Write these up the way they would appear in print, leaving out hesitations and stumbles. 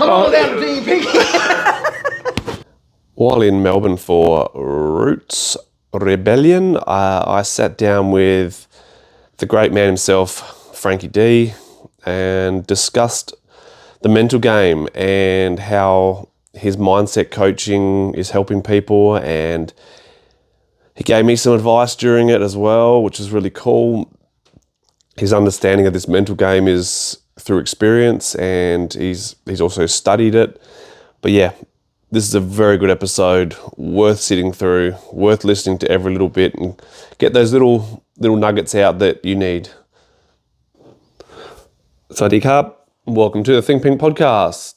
Come on down to GP. While in Melbourne for Roots Rebellion, I sat down with the great man himself, Frankie D, and discussed the mental game and how his mindset coaching is helping people, and he gave me some advice during it as well, which is really cool. His understanding of this mental game is through experience, and he's also studied it. But yeah, this is a very good episode, worth sitting through, worth listening to every little bit and get those little nuggets out that you need. Sadi Cup, welcome to the Think Pink podcast.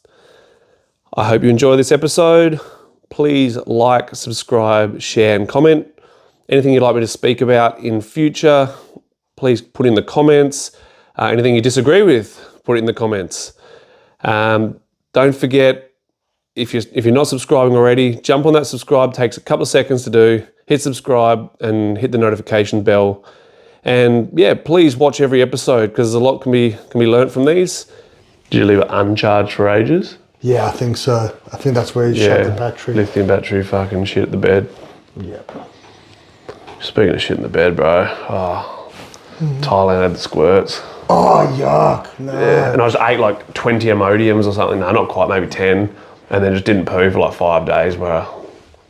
I hope you enjoy this episode. Please like, subscribe, share and comment. Anything you'd like me to speak about in future, please put in the comments. Anything you disagree with, put it in the comments. Don't forget, if you're not subscribing already, jump on that subscribe. Takes a couple of seconds to do. Hit subscribe and hit the notification bell. And yeah, please watch every episode because a lot can be learnt from these. Did you leave it uncharged for ages? Yeah, I think so. I think that's where you shut the battery. Lithium battery, fucking shit at the bed. Yep. Speaking of shit in the bed, bro. Thailand had the squirts. Oh, yuck. No. Yeah, and I just ate like 20 Imodiums or something. No, not quite, maybe 10. And then just didn't poo for like 5 days, where I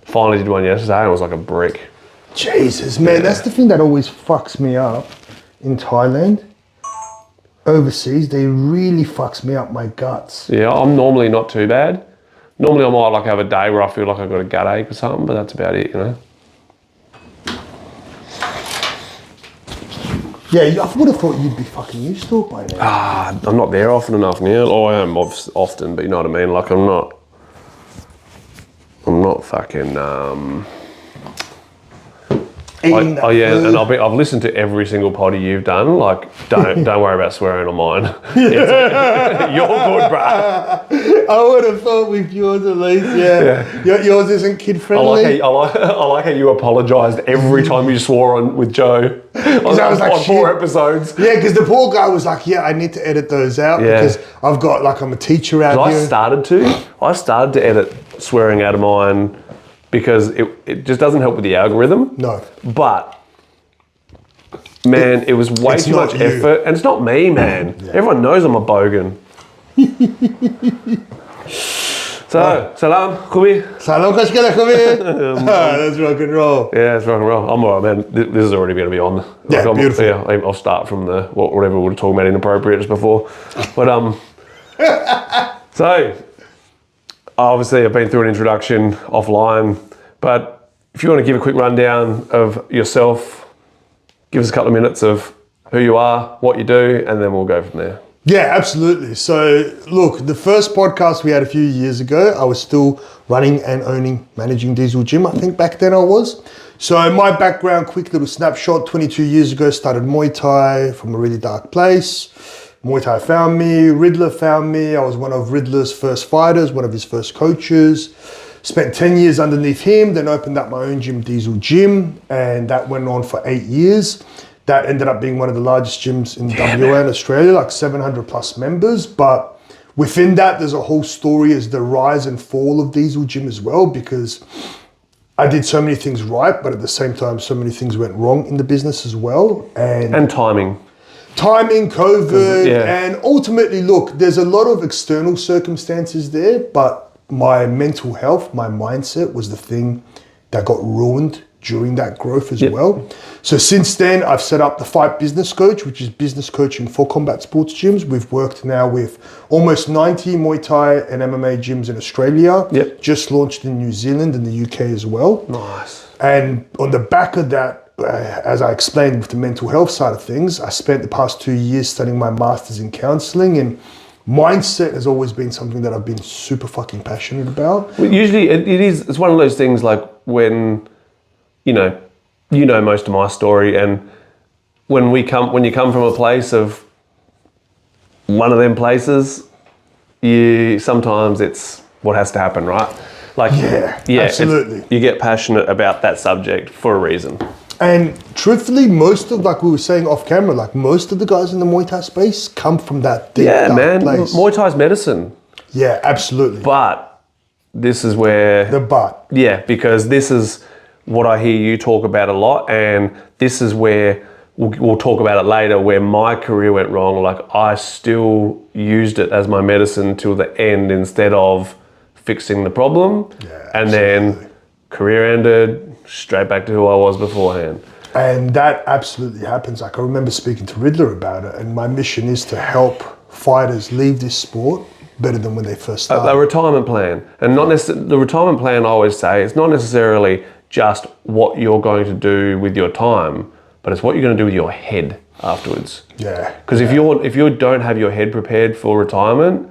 finally did one yesterday and it was like a brick. Jesus, man, that's the thing that always fucks me up in Thailand. Overseas, they really fucks me up my guts. Yeah, I'm normally not too bad. Normally I might like have a day where I feel like I've got a gut ache or something, but that's about it, you know. Yeah, I would have thought you'd be fucking used to it by now. I'm not there often enough now. Oh, I am often, but you know what I mean? Like I'm not fucking, Eating that food. and I've listened to every single potty you've done. Like, don't worry about swearing on mine. You're good, bruh. I would have thought with yours at least, yeah. Yours isn't kid friendly. I like how you apologised every time you swore on with Joe. I was like, on 4 episodes. Yeah, because the poor guy was like, I need to edit those out because I've got, like, I'm a teacher out here. I started to edit swearing out of mine because it just doesn't help with the algorithm. No. But, man, it was way too much effort. And it's not me, man. Yeah. Everyone knows I'm a bogan. So, salam, Kubi. Salam, Kashkala, Kubi. That's rock and roll. Yeah, it's rock and roll. I'm all right, man. This is already going to be on. Yeah, beautiful. Yeah, I'll start from whatever we were talking about inappropriate just before. But, so, obviously I've been through an introduction offline, but if you want to give a quick rundown of yourself, give us a couple of minutes of who you are, what you do, and then we'll go from there. Yeah, absolutely. So, look, the first podcast we had a few years ago, I was still running and managing Diesel Gym. I think back then I was. So my background, quick little snapshot, 22 years ago, started Muay Thai from a really dark place. Muay Thai found me, Riddler found me. I was one of Riddler's first fighters, one of his first coaches. Spent 10 years underneath him, then opened up my own gym, Diesel Gym, and that went on for 8 years. That ended up being one of the largest gyms in WA and Australia, like 700 plus members. But within that, there's a whole story as the rise and fall of Diesel Gym as well, because I did so many things right, but at the same time, so many things went wrong in the business as well. And timing. Timing, COVID, and ultimately, look, there's a lot of external circumstances there, but my mental health, my mindset was the thing that got ruined during that growth as well. So since then, I've set up the Fight Business Coach, which is business coaching for combat sports gyms. We've worked now with almost 90 Muay Thai and MMA gyms in Australia. Just launched in New Zealand and the UK as well. Nice. And on the back of that, as I explained with the mental health side of things, I spent the past 2 years studying my master's in counseling, and mindset has always been something that I've been super fucking passionate about. Well, usually it's one of those things like when, you know most of my story, and when you come from a place of one of them places, sometimes it's what has to happen, right? Like, absolutely. You get passionate about that subject for a reason. And truthfully, most of, like we were saying off camera, like most of the guys in the Muay Thai space come from that deep, dark place. Muay Thai's medicine. Yeah, absolutely. But this is where... The but. Yeah, because this is what I hear you talk about a lot, and this is where we'll talk about it later, where my career went wrong. Like, I still used it as my medicine till the end instead of fixing the problem. Yeah, and then career ended, straight back to who I was beforehand. And that absolutely happens. Like, I remember speaking to Riddler about it, and my mission is to help fighters leave this sport better than when they first started. A retirement plan. And not necessarily, the retirement plan, I always say, it's not necessarily just what you're going to do with your time, but it's what you're going to do with your head afterwards. Yeah. Because if you don't have your head prepared for retirement,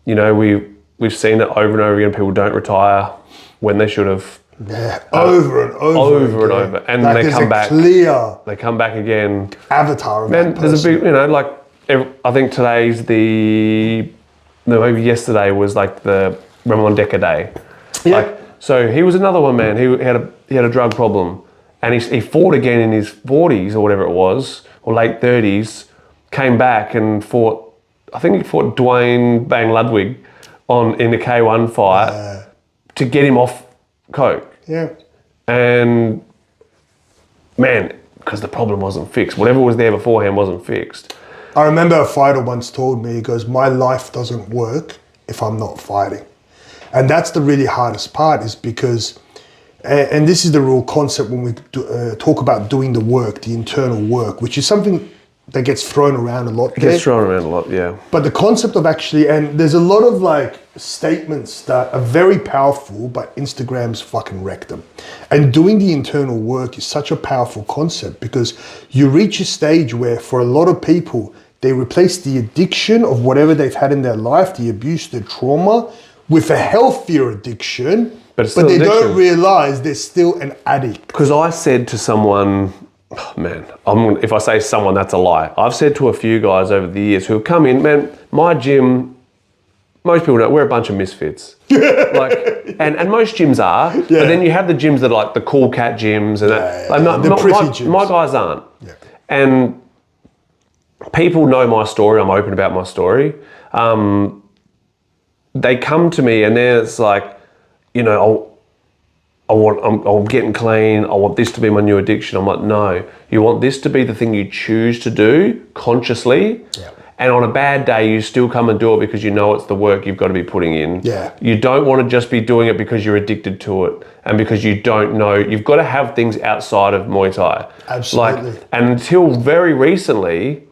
you know, we've seen it over and over again. People don't retire when they should have. Yeah, over and over. And like, they come back. They come back again. Avatar of Man, that there's a person. big, you know, like, I think today's maybe yesterday was like the Ramon Decker Day. Yeah. Like, so he was another one, man. He had a drug problem, and he fought again in his 40s or whatever it was, or late 30s. Came back and fought. I think he fought Dwayne Bang Ludwig in the K1 fight to get him off coke. Yeah. And man, because the problem wasn't fixed. Whatever was there beforehand wasn't fixed. I remember a fighter once told me, he goes, my life doesn't work if I'm not fighting. And that's the really hardest part, is because, and this is the real concept when we talk about doing the work, the internal work, which is something that gets thrown around a lot. It gets thrown around a lot, yeah. But the concept of actually, and there's a lot of like statements that are very powerful, but Instagram's fucking wrecked them. And doing the internal work is such a powerful concept, because you reach a stage where for a lot of people, they replace the addiction of whatever they've had in their life, the abuse, the trauma, with a healthier addiction, but they don't realize they're still an addict. Because I said to someone, oh man, if I say someone, that's a lie. I've said to a few guys over the years who have come in, man, my gym, most people know, we're a bunch of misfits. Like, and most gyms are, but then you have the gyms that are like the cool cat gyms, and the pretty gyms. My guys aren't. Yeah. And people know my story. I'm open about my story. They come to me and then it's like, you know, I'm getting clean. I want this to be my new addiction. I'm like, no, you want this to be the thing you choose to do consciously. Yeah. And on a bad day, you still come and do it because you know it's the work you've got to be putting in. Yeah. You don't want to just be doing it because you're addicted to it and because you don't know. You've got to have things outside of Muay Thai. Absolutely. Like, and until very recently,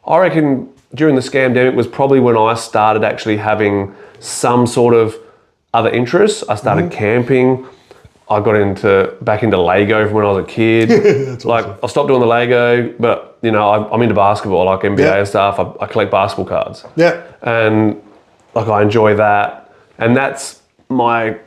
I reckon during the scamdemic was probably when I started actually having some sort of other interests. I started camping. I got back into Lego from when I was a kid. That's like awesome. I stopped doing the Lego, but you know I'm into basketball, like NBA and stuff. I collect basketball cards. Yeah. And like I enjoy that, and that's my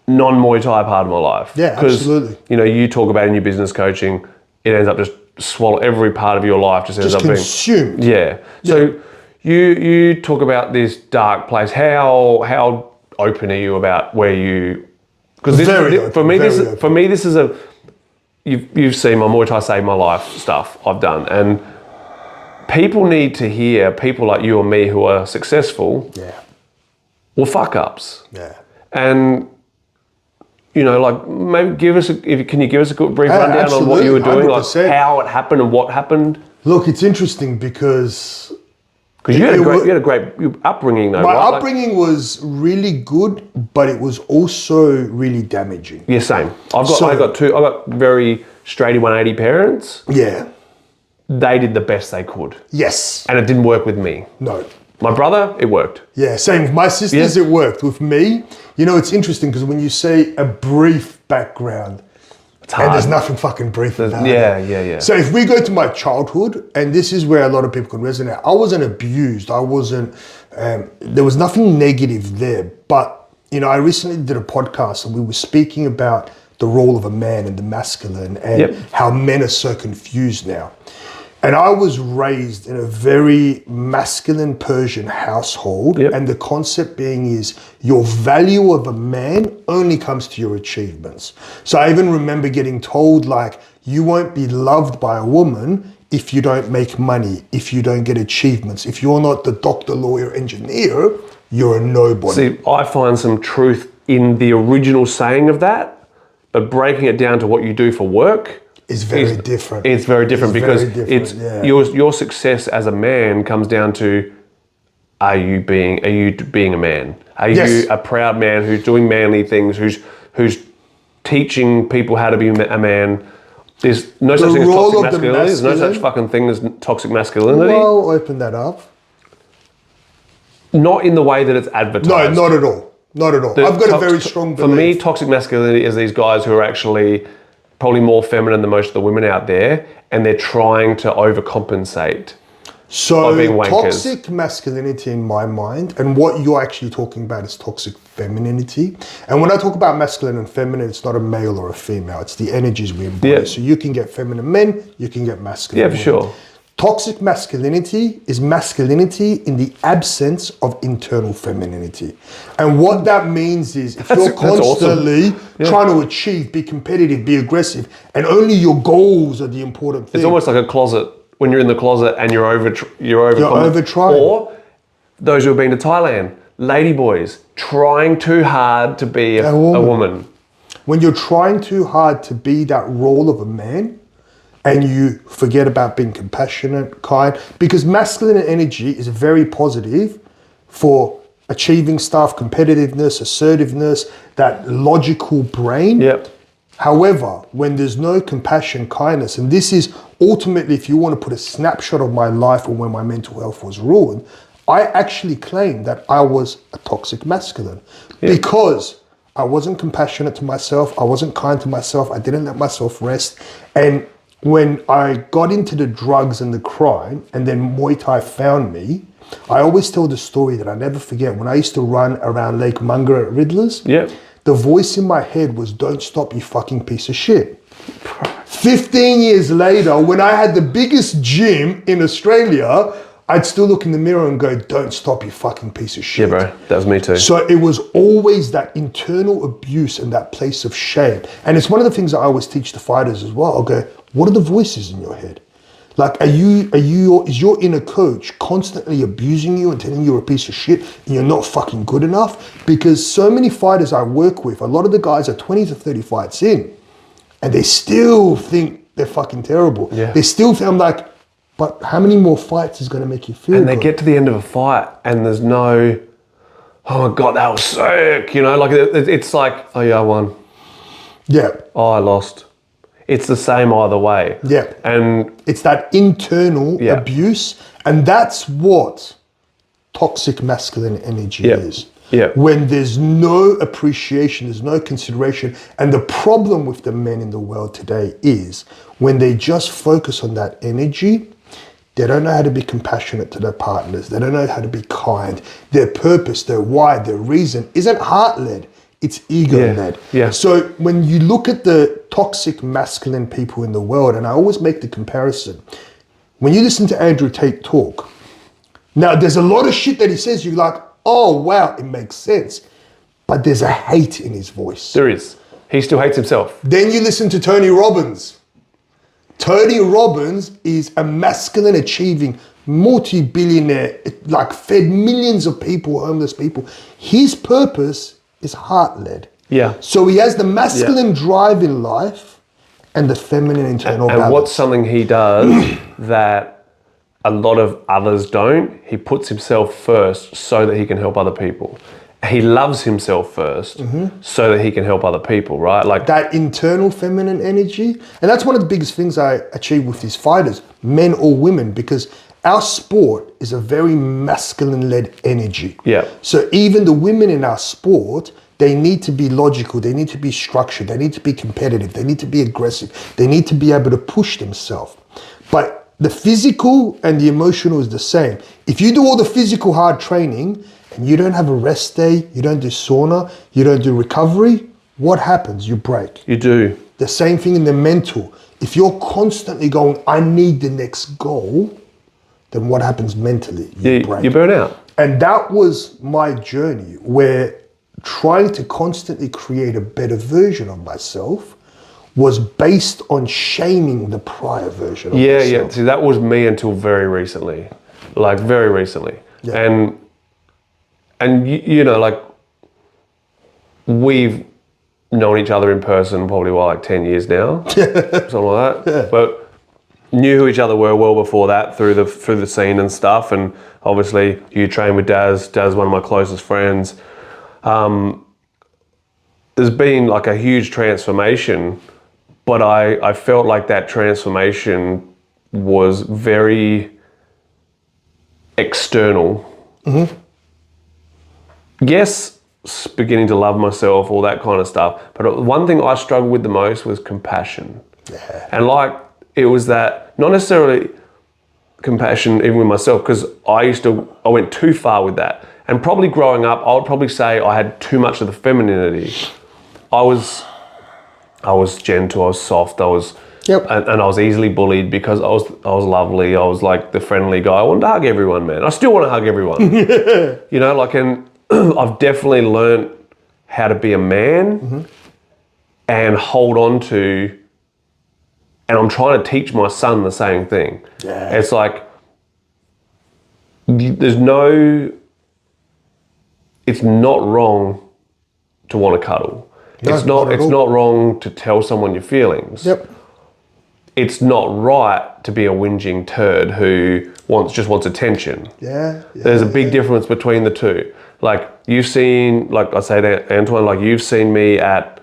non-Muay Thai part of my life. Yeah, absolutely. You know, you talk about in your business coaching, it ends up just swallow every part of your life. Ends up consumed. being yeah. So you talk about this dark place. How open are you about where you? Because for me, this is a. You've seen my Muay Thai Save My Life stuff I've done, and people need to hear people like you and me who are successful. Yeah. Well, fuck ups. Yeah. And you know, like maybe can you give us a good brief rundown on what you were doing, 100%. like how it happened and what happened? Look, it's interesting because you had a great upbringing though. My right? upbringing was really good, but it was also really damaging. Yeah, same. I got very straighty 180 parents. Yeah. They did the best they could. Yes. And it didn't work with me. No. My brother, it worked. Yeah, same with my sisters, it worked. With me, you know, it's interesting because when you say a brief background, it's hard. and there's nothing fucking brief about it. Yeah. So if we go to my childhood, and this is where a lot of people can resonate, I wasn't abused. I wasn't, there was nothing negative there. But, you know, I recently did a podcast and we were speaking about the role of a man and the masculine and how men are so confused now. And I was raised in a very masculine Persian household. And the concept being is your value of a man only comes to your achievements. So I even remember getting told, like, you won't be loved by a woman if you don't make money, if you don't get achievements, if you're not the doctor, lawyer, engineer, you're a nobody. See, I find some truth in the original saying of that, but breaking it down to what you do for work It's very different. It's very different because very different, yeah. your success as a man comes down to are you being a man? Are Yes. you a proud man who's doing manly things, who's teaching people how to be a man? There's no such thing as role toxic of the masculinity. There's no masculine- such fucking thing as toxic masculinity. Well, open that up. Not in the way that it's No, advertised. not at all. Not at all. I've got a very strong For me, belief. toxic masculinity is these guys who are actually probably more feminine than most of the women out there, and they're trying to overcompensate. So being wankers. toxic masculinity in my mind, and what you're actually talking about is toxic femininity. And when I talk about masculine and feminine, it's not a male or a female. It's the energies we embody. Yeah. So you can get feminine men, you can get masculine Yeah, for women. sure. Toxic masculinity is masculinity in the absence of internal femininity. And what that means is if you're That's awesome. constantly trying to achieve, be competitive, be aggressive, and only your goals are the important thing. It's almost like a closet when you're in the closet and you're over over-trying. Or those who have been to Thailand, ladyboys trying too hard to be a woman. When you're trying too hard to be that role of a man and you forget about being compassionate, kind, because masculine energy is very positive for achieving stuff, competitiveness, assertiveness, that logical brain. Yep. However, when there's no compassion, kindness, and this is ultimately, if you want to put a snapshot of my life or when my mental health was ruined, I actually claimed that I was a toxic masculine because I wasn't compassionate to myself. I wasn't kind to myself. I didn't let myself rest. And when I got into the drugs and the crime, and then Muay Thai found me, I always tell the story that I never forget. When I used to run around Lake Munga at Riddler's, the voice in my head was, "Don't stop, you fucking piece of shit." 15 years later, when I had the biggest gym in Australia, I'd still look in the mirror and go, "Don't stop, you fucking piece of shit." Yeah, bro, that was me too. So it was always that internal abuse and that place of shame. And it's one of the things that I always teach the fighters as well. I'll go, what are the voices in your head? Like, is your inner coach constantly abusing you and telling you you're a piece of shit and you're not fucking good enough? Because so many fighters I work with, a lot of the guys are 20 to 30 fights in and they still think they're fucking terrible. Yeah. They still think, I'm like, but how many more fights is going to make you feel And they good? get to the end of a fight and there's no, oh my God, that was sick. You know, like it's like, oh yeah, I won. Yeah. Oh, I lost. It's the same either way. Yeah. And it's that internal abuse. And that's what toxic masculine energy is. Yeah. When there's no appreciation, there's no consideration. And the problem with the men in the world today is when they just focus on that energy, they don't know how to be compassionate to their partners. They don't know how to be kind. Their purpose, their why, their reason isn't heart-led. It's ego-led. Yeah. So when you look at the toxic masculine people in the world, and I always make the comparison, when you listen to Andrew Tate talk, now there's a lot of shit that he says, you're like, oh wow, it makes sense. But there's a hate in his voice. there is. He still hates himself. Then you listen to Tony Robbins. Tony Robbins is a masculine achieving multi-billionaire, like fed millions of people, homeless people. His purpose is heart-led. Yeah. So he has the masculine drive in life and the feminine internal balance. And what's something he does that a lot of others don't? He puts himself first so that he can help other people. He loves himself first so that he can help other people, right? Like that internal feminine energy. And that's one of the biggest things I achieve with these fighters, men or women, because our sport is a very masculine-led energy. Yeah. So even the women in our sport, they need to be logical, they need to be structured, they need to be competitive, they need to be aggressive, they need to be able to push themselves. But the physical and the emotional is the same. If you do all the physical hard training and you don't have a rest day, you don't do sauna, you don't do recovery, what happens? You break. you do. The same thing in the mental. If you're constantly going, I need the next goal, then what happens mentally? You break. You burn out. And that was my journey, where trying to constantly create a better version of myself was based on shaming the prior version of myself. Yeah. See, that was me until very recently. Like very recently. Yeah. And and you know, like, we've known each other in person probably, like 10 years now, something like that. Yeah. But knew who each other were well before that through the scene and stuff. And obviously you train with Daz. Daz, one of my closest friends. There's been like a huge transformation, but I felt like that transformation was very external. Mm-hmm. Yes, beginning to love myself, all that kind of stuff. But one thing I struggled with the most was compassion. Yeah. And like, it was that, not necessarily compassion even with myself, because I went too far with that. And probably growing up, I would probably say I had too much of the femininity. I was gentle, I was soft, and I was easily bullied because I was lovely. I was like the friendly guy. I wanted to hug everyone, man. I still want to hug everyone. You know, like, and I've definitely learned how to be a man and hold on to, and I'm trying to teach my son the same thing. Yeah. It's like, it's not wrong to want to cuddle. No, it's not wrong to tell someone your feelings. Yep. It's not right to be a whinging turd who just wants attention. Yeah. There's a big difference between the two. Like, you've seen, like I say to Antoine, like, you've seen me at,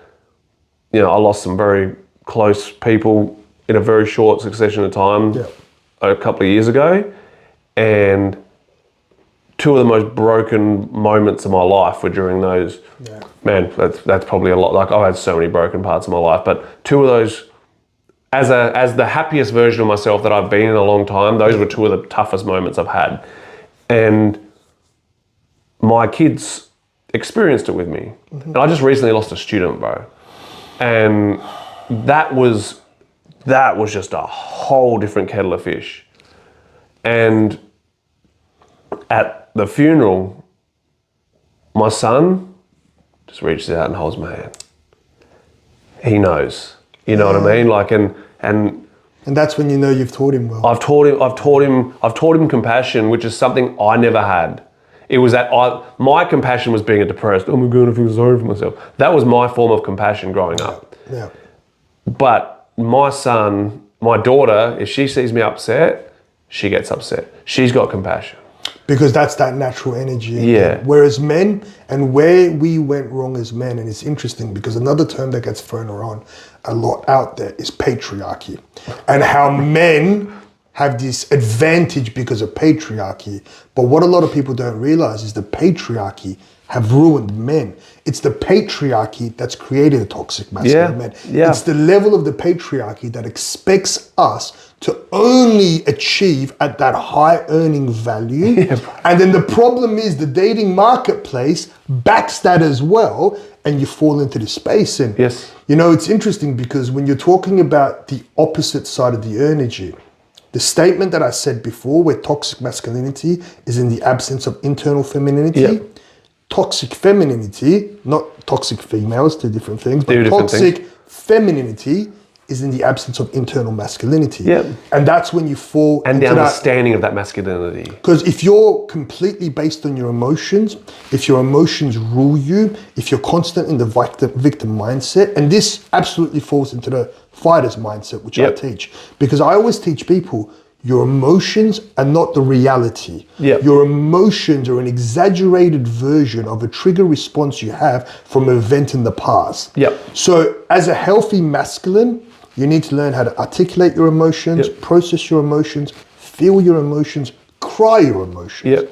you know, I lost some very close people in a very short succession of time a couple of years ago, and two of the most broken moments of my life were during those. Yeah. Man, that's probably a lot. Like, I've had so many broken parts of my life, but two of those, as the happiest version of myself that I've been in a long time, those were two of the toughest moments I've had. And my kids experienced it with me. Mm-hmm. And I just recently lost a student, bro. And that was just a whole different kettle of fish. And at the funeral, my son just reaches out and holds my hand. He knows, you know what I mean? Like, and that's when you know you've taught him well. I've taught him compassion, which is something I never had. It was that my compassion was being a depressed, oh my God, I feel sorry for myself. That was my form of compassion growing up. Yeah. But my daughter, if she sees me upset, she gets upset. She's got compassion. Because that's that natural energy. Yeah. Whereas men, and where we went wrong as men, and it's interesting because another term that gets thrown around a lot out there is patriarchy. And how men have this advantage because of patriarchy. But what a lot of people don't realize is the patriarchy have ruined men. It's the patriarchy that's created a toxic masculine man. Yeah. It's the level of the patriarchy that expects us to only achieve at that high earning value. Yeah. And then the problem is the dating marketplace backs that as well, and you fall into this space. And you know, it's interesting because when you're talking about the opposite side of the energy, the statement that I said before, where toxic masculinity is in the absence of internal femininity, toxic femininity, not toxic females, two different things, but toxic femininity is in the absence of internal masculinity. Yep. And that's when you fall into the understanding of that masculinity. Because if you're completely based on your emotions, if your emotions rule you, if you're constant in the victim mindset, and this absolutely falls into the fighter's mindset, which I teach. Because I always teach people, your emotions are not the reality. Yep. Your emotions are an exaggerated version of a trigger response you have from an event in the past. Yep. So as a healthy masculine, you need to learn how to articulate your emotions, process your emotions, feel your emotions, cry your emotions. Yep.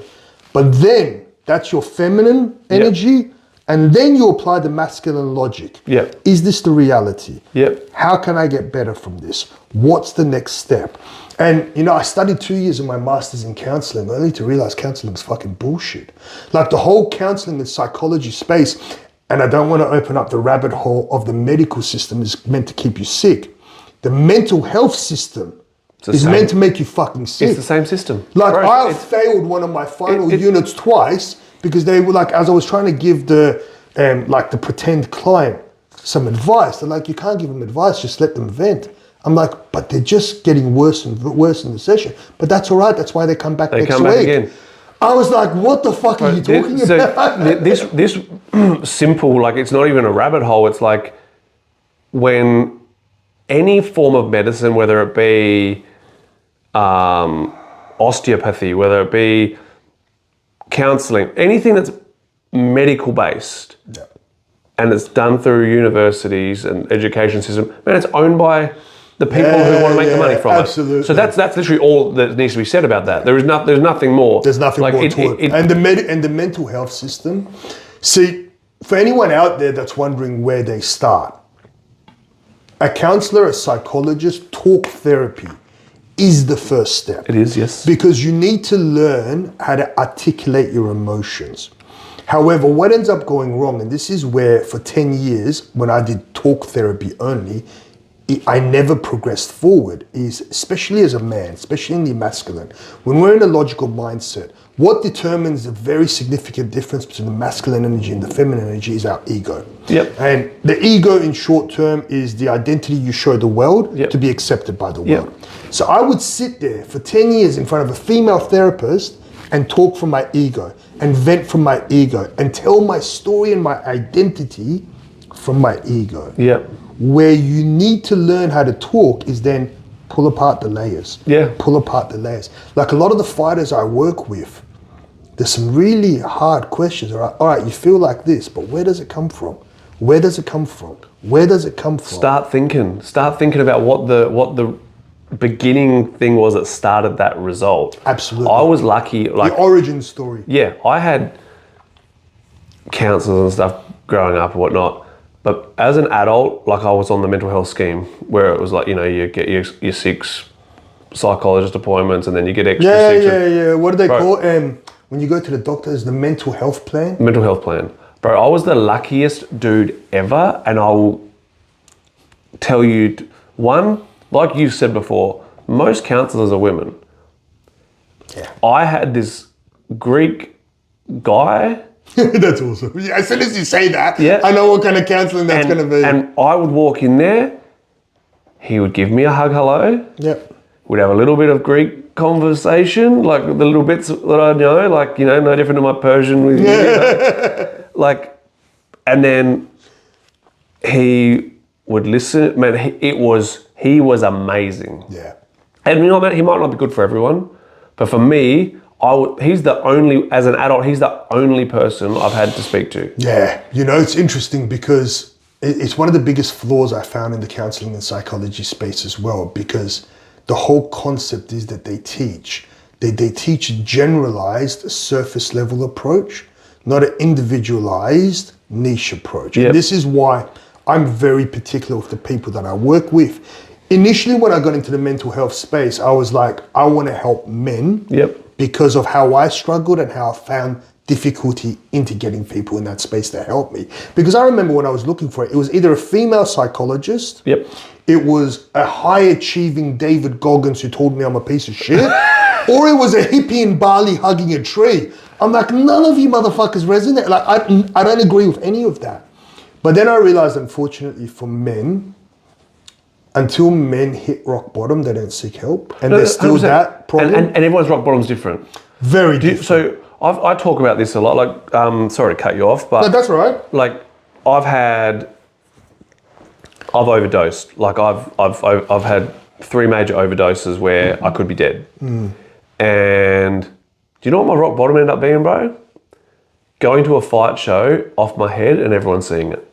But then that's your feminine energy, and then you apply the masculine logic. Yep. Is this the reality? Yep. How can I get better from this? What's the next step? And, you know, I studied 2 years of my master's in counseling, only to realize counseling is fucking bullshit. Like the whole counseling and psychology space, and I don't want to open up the rabbit hole of the medical system is meant to keep you sick. The mental health system is meant to make you fucking sick. It's the same system. Like I failed one of my final units twice because they were like, as I was trying to give the pretend client some advice, they're like, you can't give them advice, just let them vent. I'm like, but they're just getting worse and worse in the session. But that's all right. That's why they come back next week. Again. I was like, what the fuck are you talking about? This simple, like it's not even a rabbit hole. It's like when any form of medicine, whether it be osteopathy, whether it be counselling, anything that's medical based, Yeah. and it's done through universities and education system, man, it's owned by the people who want to make the money from absolutely. it. So that's literally all that needs to be said about that. There's nothing more. There's nothing more to it. And the mental health system. See, for anyone out there that's wondering where they start, a counselor, a psychologist, talk therapy is the first step. It is, yes. Because you need to learn how to articulate your emotions. However, what ends up going wrong, and this is where for 10 years, when I did talk therapy only, I never progressed forward, is especially as a man, especially in the masculine, when we're in a logical mindset, what determines a very significant difference between the masculine energy and the feminine energy is our ego. Yep. And the ego in short term is the identity you show the world Yep. to be accepted by the Yep. world. So I would sit there for 10 years in front of a female therapist and talk from my ego and vent from my ego and tell my story and my identity from my ego. Yeah. Where you need to learn how to talk is then pull apart the layers. Yeah. Pull apart the layers. Like a lot of the fighters I work with, there's some really hard questions. All right, you feel like this, but where does it come from? Where does it come from? Where does it come from? Start thinking about what the beginning thing was that started that result. Absolutely. I was lucky, like the origin story. yeah, I had counsellors and stuff growing up and whatnot. But as an adult, like I was on the mental health scheme where it was like, you know, you get your 6 psychologist appointments and then you get extra 6. Yeah. What do they call it? When you go to the doctor, is the mental health plan? Mental health plan. Bro, I was the luckiest dude ever, and I will tell you, one, like you said before, most counsellors are women. Yeah. I had this Greek guy. That's awesome. Yeah, as soon as you say that, Yeah. I know what kind of counselling that's going to be. And I would walk in there, he would give me a hug, hello. Yep. We'd have a little bit of Greek conversation, like the little bits that I know, like, you know, no different to my Persian with you. Like, and then he would listen. Man, he was amazing. Yeah. And you know, man, he might not be good for everyone, but for me, he's the only, as an adult, he's the only person I've had to speak to. Yeah. You know, it's interesting because it's one of the biggest flaws I found in the counselling and psychology space as well, because the whole concept is that they teach a generalized surface level approach, not an individualized niche approach. Yep. And this is why I'm very particular with the people that I work with. Initially, when I got into the mental health space, I was like, I want to help men. Yep. Because of how I struggled and how I found difficulty into getting people in that space to help me. Because I remember when I was looking for it, it was either a female psychologist, Yep. it was a high achieving David Goggins who told me I'm a piece of shit, or it was a hippie in Bali hugging a tree. I'm like, none of you motherfuckers resonate. Like, I don't agree with any of that. But then I realized, unfortunately for men, until men hit rock bottom, they don't seek help. And there's still 100%. that problem. And everyone's rock bottom's different. Very different. So I talk about this a lot. Like, sorry to cut you off, but No, that's all right. like I've overdosed. Like I've had 3 major overdoses where I could be dead. And do you know what my rock bottom ended up being, bro? Going to a fight show off my head and everyone seeing it.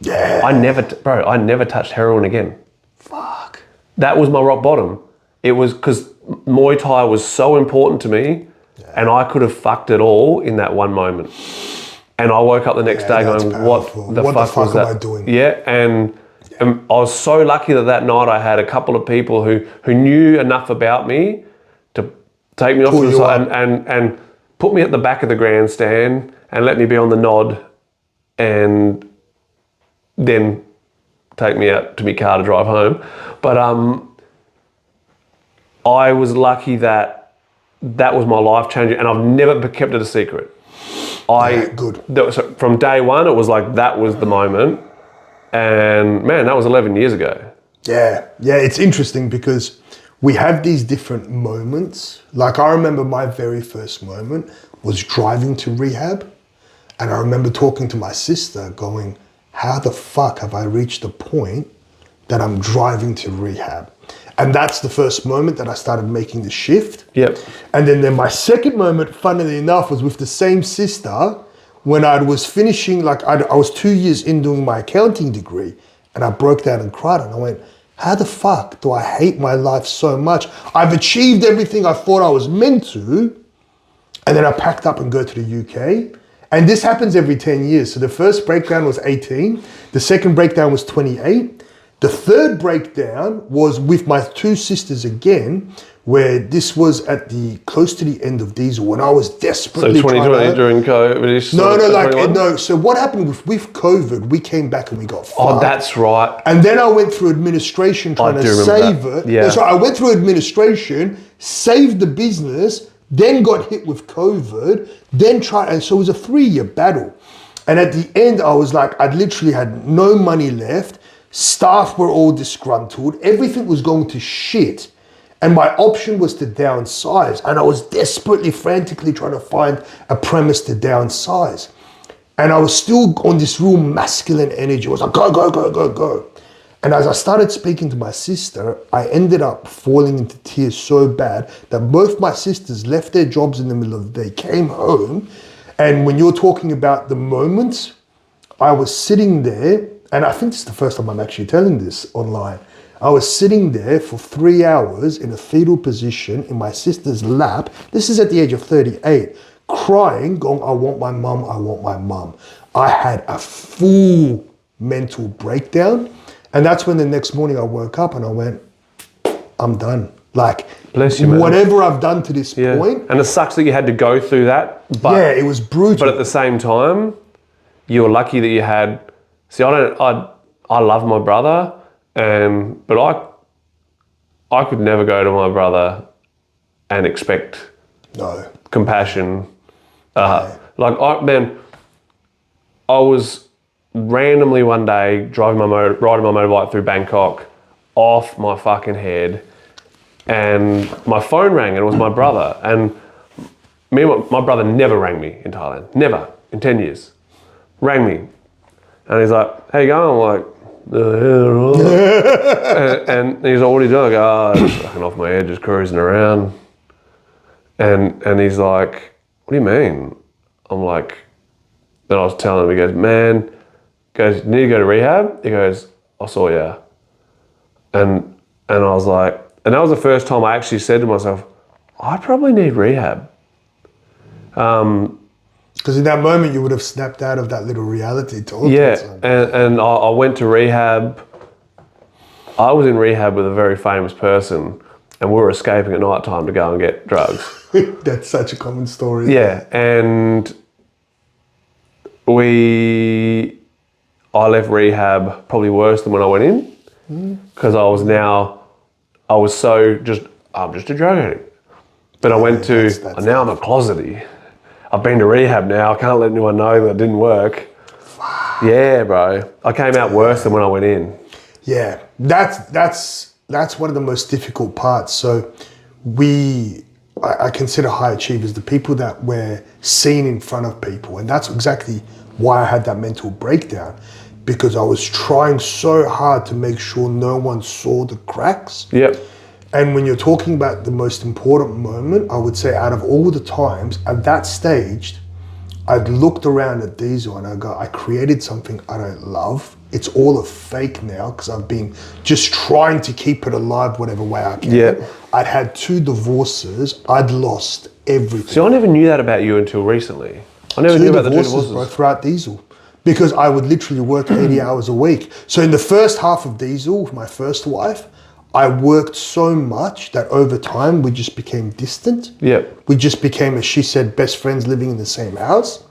Yeah. I never touched heroin again. Fuck. That was my rock bottom. It was because Muay Thai was so important to me, and I could have fucked it all in that one moment. And I woke up the next day that's going, powerful. what the fuck was am that? I doing? Yeah, and I was so lucky that night I had a couple of people who knew enough about me to take me off to the side and put me at the back of the grandstand and let me be on the nod and then take me out to my car to drive home. But I was lucky that was my life changer, and I've never kept it a secret. Good. So from day one, it was like that was the moment, and man, that was 11 years ago. Yeah, it's interesting because we have these different moments. Like I remember my very first moment was driving to rehab. And I remember talking to my sister going, how the fuck have I reached a point that I'm driving to rehab? And that's the first moment that I started making the shift. Yep. And then my second moment, funnily enough, was with the same sister when I was finishing, like I was 2 years in doing my accounting degree, and I broke down and cried, and I went, how the fuck do I hate my life so much? I've achieved everything I thought I was meant to, and then I packed up and go to the UK. And this happens every 10 years. So the first breakdown was 18. The second breakdown was 28. The third breakdown was with my two sisters again, where this was at the close to the end of diesel when I was desperately So 2020 during COVID? No. So what happened with COVID, we came back and we got fucked. Oh, that's right. And then I went through administration trying to save it. Yeah. So I went through administration, saved the business, then got hit with COVID, then tried, and so it was a 3-year battle. And at the end, I was like, I'd literally had no money left. Staff were all disgruntled. Everything was going to shit. And my option was to downsize. And I was desperately, frantically trying to find a premise to downsize. And I was still on this real masculine energy. I was like, go, go, go, go, go. And as I started speaking to my sister, I ended up falling into tears so bad that both my sisters left their jobs in the middle of the day, came home. And when you're talking about the moments, I was sitting there, and I think this is the first time I'm actually telling this online. I was sitting there for 3 hours in a fetal position in my sister's lap. This is at the age of 38, crying, going, I want my mum, I want my mum. I had a full mental breakdown. And that's when the next morning I woke up and I went, I'm done. Like, bless you, man. Whatever I've done to this point. And it sucks that you had to go through that. But, yeah, it was brutal. But at the same time, you were lucky that you had. See, I love my brother, but I could never go to my brother and expect compassion. I was randomly one day riding my motorbike through Bangkok, off my fucking head, and my phone rang and it was my brother. And my brother never rang me in Thailand, never in 10 years, rang me, and he's like, "How you going?" I'm like, and he's like, "What are you doing?" I go, "Oh, just fucking off my head, just cruising around." And he's like, "What do you mean?" I'm like, then I was telling him, he goes, "Man," goes, "You need to go to rehab?" He goes, "I saw ya." And I was like, and that was the first time I actually said to myself, I probably need rehab. Because in that moment you would have snapped out of that little reality talk. Yeah, and I went to rehab. I was in rehab with a very famous person, and we were escaping at night time to go and get drugs. That's such a common story. Yeah, and I left rehab probably worse than when I went in, because I'm just a drug addict. But I went to, now I'm a closeted. I've been to rehab now, I can't let anyone know that it didn't work. Yeah, bro. I came out worse than when I went in. Yeah, that's one of the most difficult parts. So I consider high achievers the people that were seen in front of people. And that's exactly why I had that mental breakdown, because I was trying so hard to make sure no one saw the cracks. Yep. And when you're talking about the most important moment, I would say out of all the times at that stage, I'd looked around at Diesel and I go, I created something I don't love. It's all a fake now because I've been just trying to keep it alive whatever way I can. Yeah. I'd had 2 divorces. I'd lost everything. See, I never knew that about you until recently. I never knew about the 2 divorces. Bro, throughout Diesel. Because I would literally work 80 hours a week. So in the first half of Diesel, with my first wife, I worked so much that over time we just became distant. Yep. We just became, as she said, best friends living in the same house.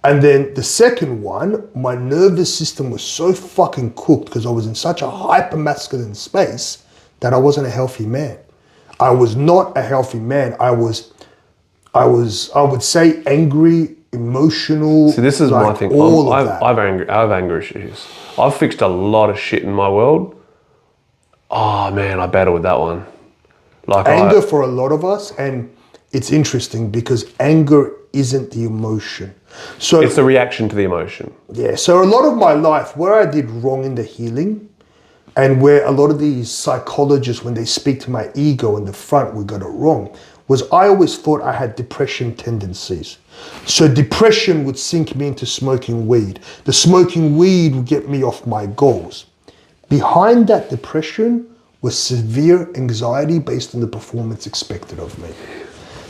And then the second one, my nervous system was so fucking cooked because I was in such a hyper masculine space that I wasn't a healthy man. I was not a healthy man. I would say angry, emotional. See, this is like my thing. I have anger issues. I've fixed a lot of shit in my world. Oh man, I battle with that one. Like anger for a lot of us, and it's interesting because anger isn't the emotion. So it's the reaction to the emotion. yeah, so a lot of my life, where I did wrong in the healing, and where a lot of these psychologists, when they speak to my ego in the front, we got it wrong, was I always thought I had depression tendencies. So depression would sink me into smoking weed. The smoking weed would get me off my goals. Behind that depression was severe anxiety based on the performance expected of me.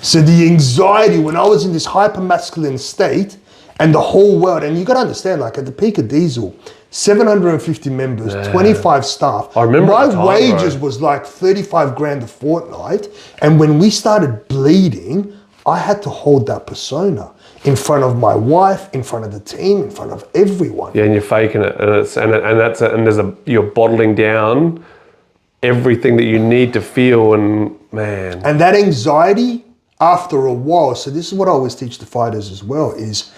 So the anxiety, when I was in this hyper-masculine state, and the whole world, and you got to understand, like at the peak of Diesel, 750 members, 25 staff. I remember my at the time, wages bro. was like 35 grand a fortnight. And when we started bleeding, I had to hold that persona in front of my wife, in front of the team, in front of everyone. Yeah, and you're faking it, you're bottling down everything that you need to feel, and man. And that anxiety, after a while, so this is what I always teach the fighters as well, is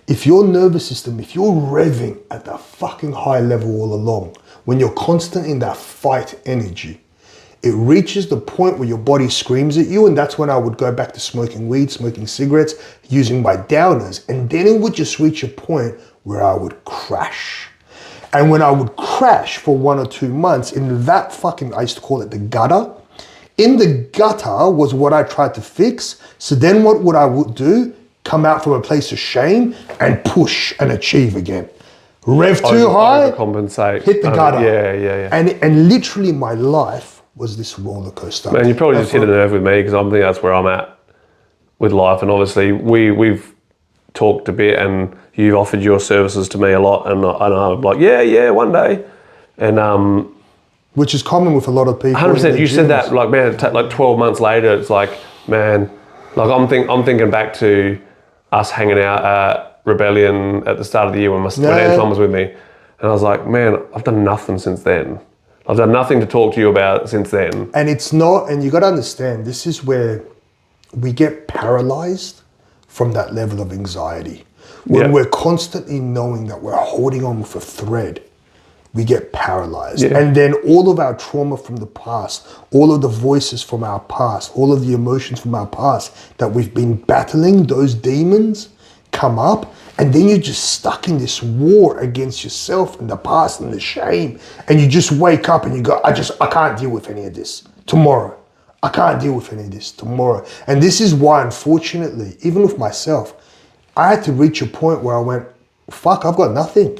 if your nervous system, if you're revving at that fucking high level all along, when you're constant in that fight energy, it reaches the point where your body screams at you, and that's when I would go back to smoking weed, smoking cigarettes, using my downers, and then it would just reach a point where I would crash. And when I would crash for 1 or 2 months in that fucking, I used to call it the gutter. In the gutter was what I tried to fix. So then what would I would do? Come out from a place of shame and push and achieve again. Rev too high, Overcompensate. hit the gutter. Yeah. And literally my life was this roller coaster. Man, you probably just hit a nerve with me because I think that's where I'm at with life. And obviously we've talked a bit and you've offered your services to me a lot. And I'm like, yeah, one day. And which is common with a lot of people. 100%. You said that, like, man, like 12 months later, it's like, man, like I'm thinking back to us hanging out at Rebellion at the start of the year when Antoine was with me. And I was like, man, I've done nothing since then. I've done nothing to talk to you about since then. And it's not, and you got to understand, this is where we get paralyzed from that level of anxiety. When we're constantly knowing that we're holding on with a thread, we get paralyzed. Yeah. And then all of our trauma from the past, all of the voices from our past, all of the emotions from our past that we've been battling, those demons come up, and then you're just stuck in this war against yourself and the past and the shame. And you just wake up and you go, I can't deal with any of this tomorrow. I can't deal with any of this tomorrow. And this is why, unfortunately, even with myself, I had to reach a point where I went, fuck, I've got nothing.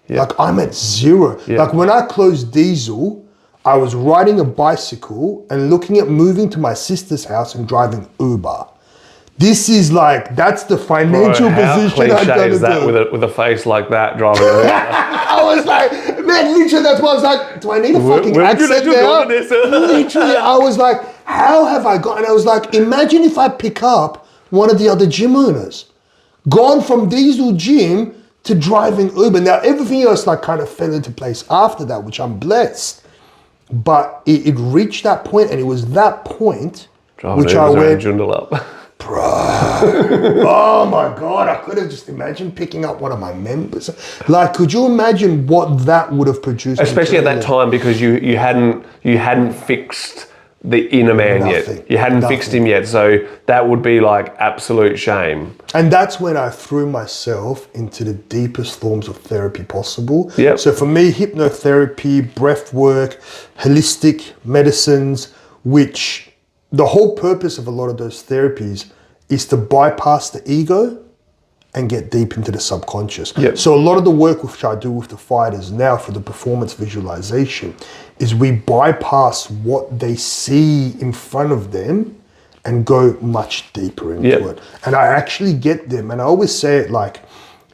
Yeah. Like I'm at zero. Yeah. Like when I closed Diesel, I was riding a bicycle and looking at moving to my sister's house and driving Uber. This is like, that's the financial position I've got to is that do. With a face like that driving Uber? I was like, man, literally that's why I was like, do I need a fucking accent now? Literally, I was like, how have I got? And I was like, imagine if I pick up one of the other gym owners, gone from Diesel Gym to driving Uber. Now, everything else like kind of fell into place after that, which I'm blessed. But it reached that point, and it was that point which I went, up. bro, oh my God, I could have just imagined picking up one of my members. Like, could you imagine what that would have produced? Especially at that time, because you hadn't fixed the inner man yet. You hadn't fixed him yet. So that would be like absolute shame. And that's when I threw myself into the deepest forms of therapy possible. Yep. So for me, hypnotherapy, breath work, holistic medicines, which the whole purpose of a lot of those therapies is to bypass the ego and get deep into the subconscious. Yep. So a lot of the work which I do with the fighters now for the performance visualization is we bypass what they see in front of them and go much deeper into it. And I actually get them, and I always say it like,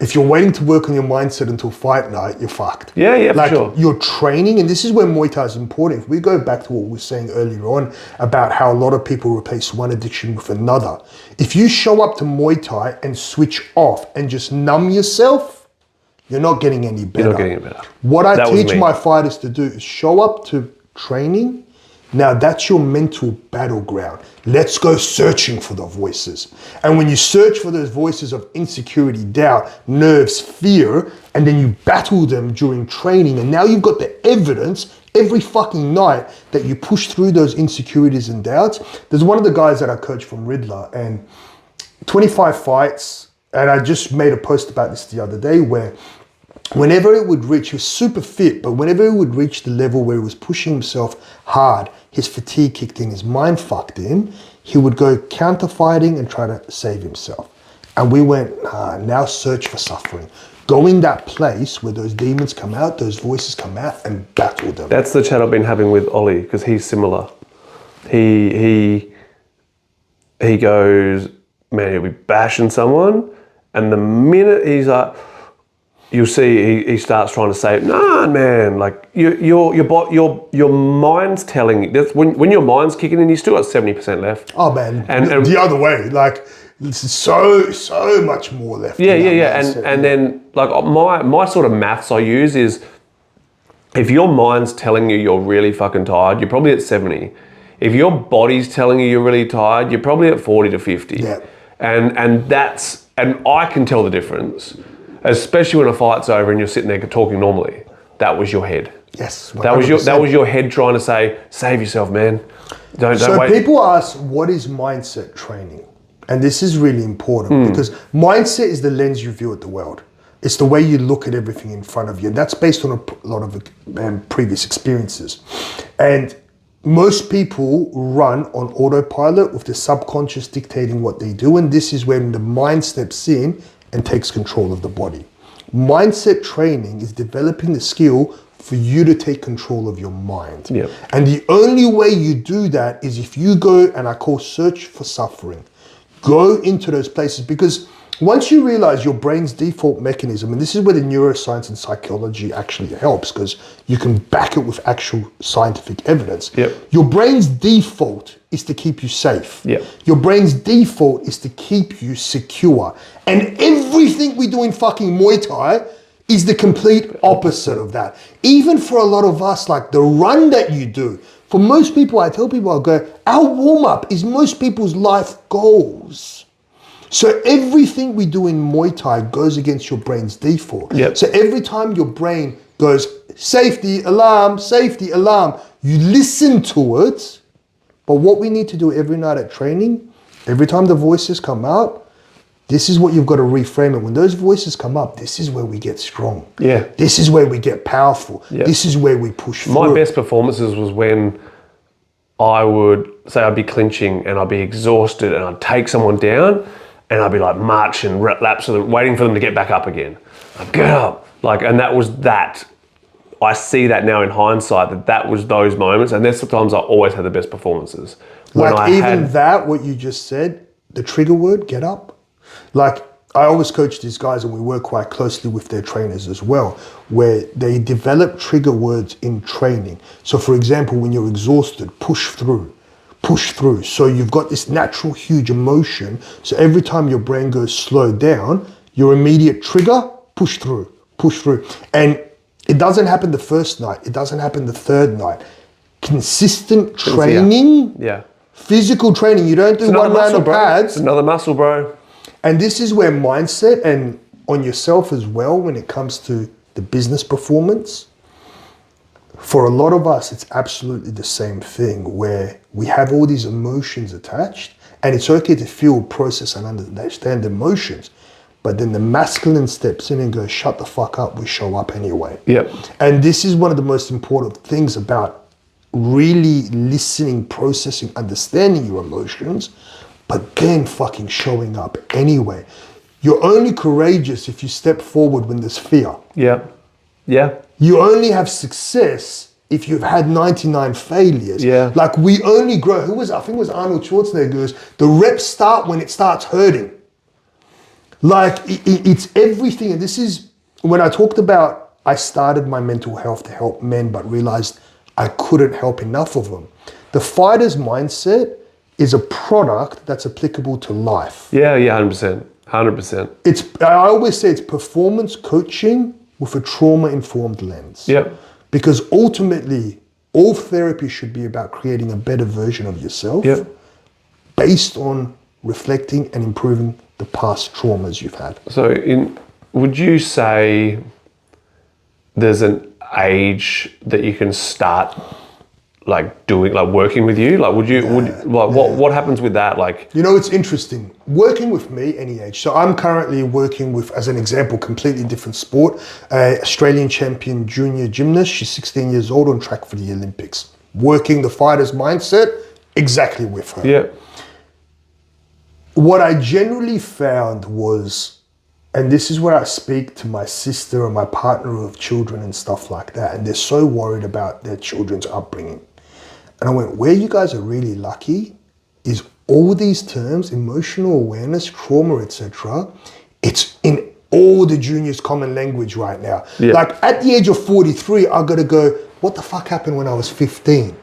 if you're waiting to work on your mindset until fight night, you're fucked. Yeah, like, for sure. You're training, and this is where Muay Thai is important. If we go back to what we were saying earlier on about how a lot of people replace one addiction with another. If you show up to Muay Thai and switch off and just numb yourself, you're not getting any better. You're not getting any better. What I teach my fighters to do is show up to training Now that's your mental battleground. Let's go searching for the voices. And when you search for those voices of insecurity, doubt, nerves, fear, and then you battle them during training, and now you've got the evidence every fucking night that you push through those insecurities and doubts. There's one of the guys that I coach from Riddler, and 25 fights, and I just made a post about this the other day, where whenever it would reach, he was super fit, but whenever he would reach the level where he was pushing himself hard, his fatigue kicked in, his mind fucked in, he would go counter fighting and try to save himself. And we went, now search for suffering. Go in that place where those demons come out, those voices come out, and battle them. That's the chat I've been having with Ollie, because he's similar. He goes, man, he'll be bashing someone, and the minute he's like, you'll see he starts trying to say, nah, man, like your mind's telling you. That's when your mind's kicking in, you still got 70% left. Oh man, and the other way, like it's so much more left. Yeah. And then like my sort of maths I use is, if your mind's telling you you're really fucking tired, you're probably at 70. If your body's telling you you're really tired, you're probably at 40 to 50. Yeah. And I can tell the difference. Especially when a fight's over and you're sitting there talking normally. That was your head. Yes, 100%. That was your head trying to say, save yourself, man. Don't wait. So people ask, what is mindset training? And this is really important because mindset is the lens you view at the world. It's the way you look at everything in front of you. And that's based on a lot of previous experiences. And most people run on autopilot with the subconscious dictating what they do. And this is when the mind steps in and takes control of the body. Mindset training is developing the skill for you to take control of your mind. Yep. And the only way you do that is if you go, and I call search for suffering, go into those places, because once you realize your brain's default mechanism, and this is where the neuroscience and psychology actually helps, because you can back it with actual scientific evidence. Yep. Your brain's default is to keep you safe. Yep. Your brain's default is to keep you secure. And everything we do in fucking Muay Thai is the complete opposite of that. Even for a lot of us, like the run that you do, for most people, I tell people, I go, our warm-up is most people's life goals. So everything we do in Muay Thai goes against your brain's default. Yep. So every time your brain goes, safety, alarm, you listen to it. But what we need to do every night at training, every time the voices come out, this is what you've got to reframe it. When those voices come up, this is where we get strong. Yeah. This is where we get powerful. Yeah. This is where we push through. My best performances was when I would say I'd be clinching and I'd be exhausted and I'd take someone down and I'd be like marching laps of them, waiting for them to get back up again. I'd get up. And that was that. I see that now in hindsight, that was those moments, and there's sometimes I always had the best performances. What you just said, the trigger word, get up. Like, I always coach these guys, and we work quite closely with their trainers as well, where they develop trigger words in training. So for example, when you're exhausted, push through. So you've got this natural huge emotion. So every time your brain goes slow down, your immediate trigger, push through. And it doesn't happen the first night. It doesn't happen the third night. Consistent training, physical training. You don't do one round of pads. It's another muscle, bro. And this is where mindset and on yourself as well, when it comes to the business performance, for a lot of us, it's absolutely the same thing, where we have all these emotions attached, and it's okay to feel, process, and understand emotions. But then the masculine steps in and goes, shut the fuck up, we show up anyway. Yep. And this is one of the most important things about really listening, processing, understanding your emotions, but then fucking showing up anyway. You're only courageous if you step forward when there's fear. Yeah. You only have success if you've had 99 failures. Yeah. Like, we only grow, I think it was Arnold Schwarzenegger goes, the reps start when it starts hurting. Like, it's everything. And this is when I talked about, I started my mental health to help men, but realized I couldn't help enough of them. The fighter's mindset is a product that's applicable to life. Yeah, 100%. I always say it's performance coaching with a trauma-informed lens. Yep. Because ultimately, all therapy should be about creating a better version of yourself Yep. based on reflecting and improving the past traumas you've had. So, would you say there's an age that you can start working with you? Like, what happens with that? Like, You know, it's interesting. Working with me, any age. So I'm currently working with, as an example, completely different sport, Australian champion junior gymnast. She's 16 years old on track for the Olympics. Working the fighter's mindset exactly with her. yeah, What I generally found was, and this is where I speak to my sister and my partner of children and stuff like that, and they're so worried about their children's upbringing. And I went, where you guys are really lucky is all these terms, emotional awareness, trauma, etc. It's in all the juniors' common language right now. Yeah. Like at the age of 43, I gotta go, what the fuck happened when I was 15?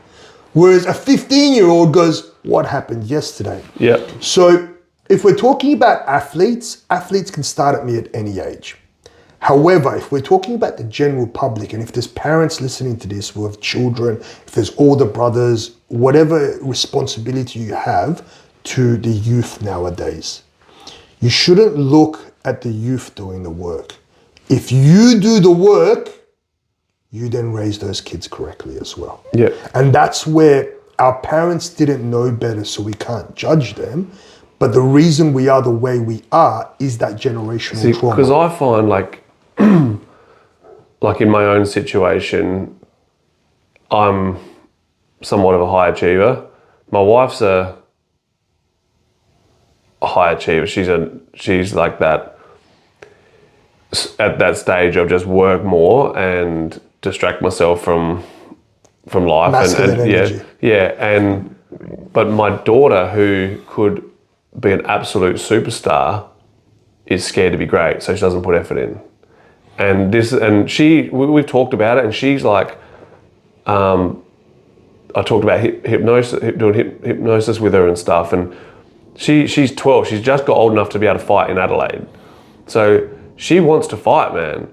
Whereas a 15-year-old goes, what happened yesterday? yeah, So if we're talking about athletes can start at me at any age. However, if we're talking about the general public, and if there's parents listening to this who have children, if there's older brothers, whatever responsibility you have to the youth nowadays, you shouldn't look at the youth doing the work. If you do the work, you then raise those kids correctly as well. yeah. And that's where our parents didn't know better, so we can't judge them. But the reason we are the way we are is that generational trauma. Because I find like in my own situation, I'm somewhat of a high achiever. My wife's a high achiever. She's like that, at that stage of just work more and distract myself from life. Masculine energy. But my daughter, who could be an absolute superstar, is scared to be great, so she doesn't put effort in. And we've talked about it, and she's like, I talked about doing hypnosis with her and stuff, and she's 12. She's just got old enough to be able to fight in Adelaide. So she wants to fight, man.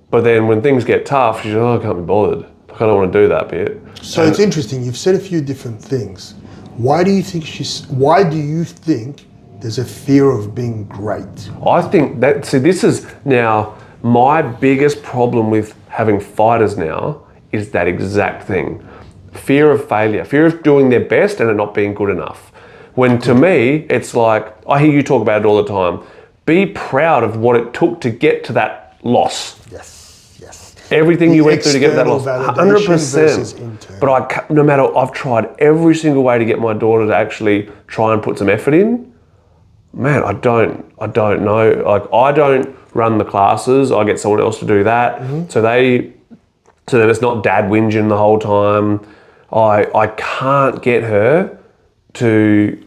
But then when things get tough, she's like, oh, I can't be bothered. Like, I don't want to do that bit. So it's interesting. You've said a few different things. Why do you think there's a fear of being great? I think this is now my biggest problem with having fighters now is that exact thing. Fear of failure, fear of doing their best and it not being good enough. When to me, it's like, I hear you talk about it all the time. Be proud of what it took to get to that loss. Yes. Everything you went through to get to that loss, 100%. But no matter, I've tried every single way to get my daughter to actually try and put some effort in. Man, I don't know. Like, I don't run the classes. I get someone else to do that. Mm-hmm. So that it's not dad whinging the whole time. I can't get her to,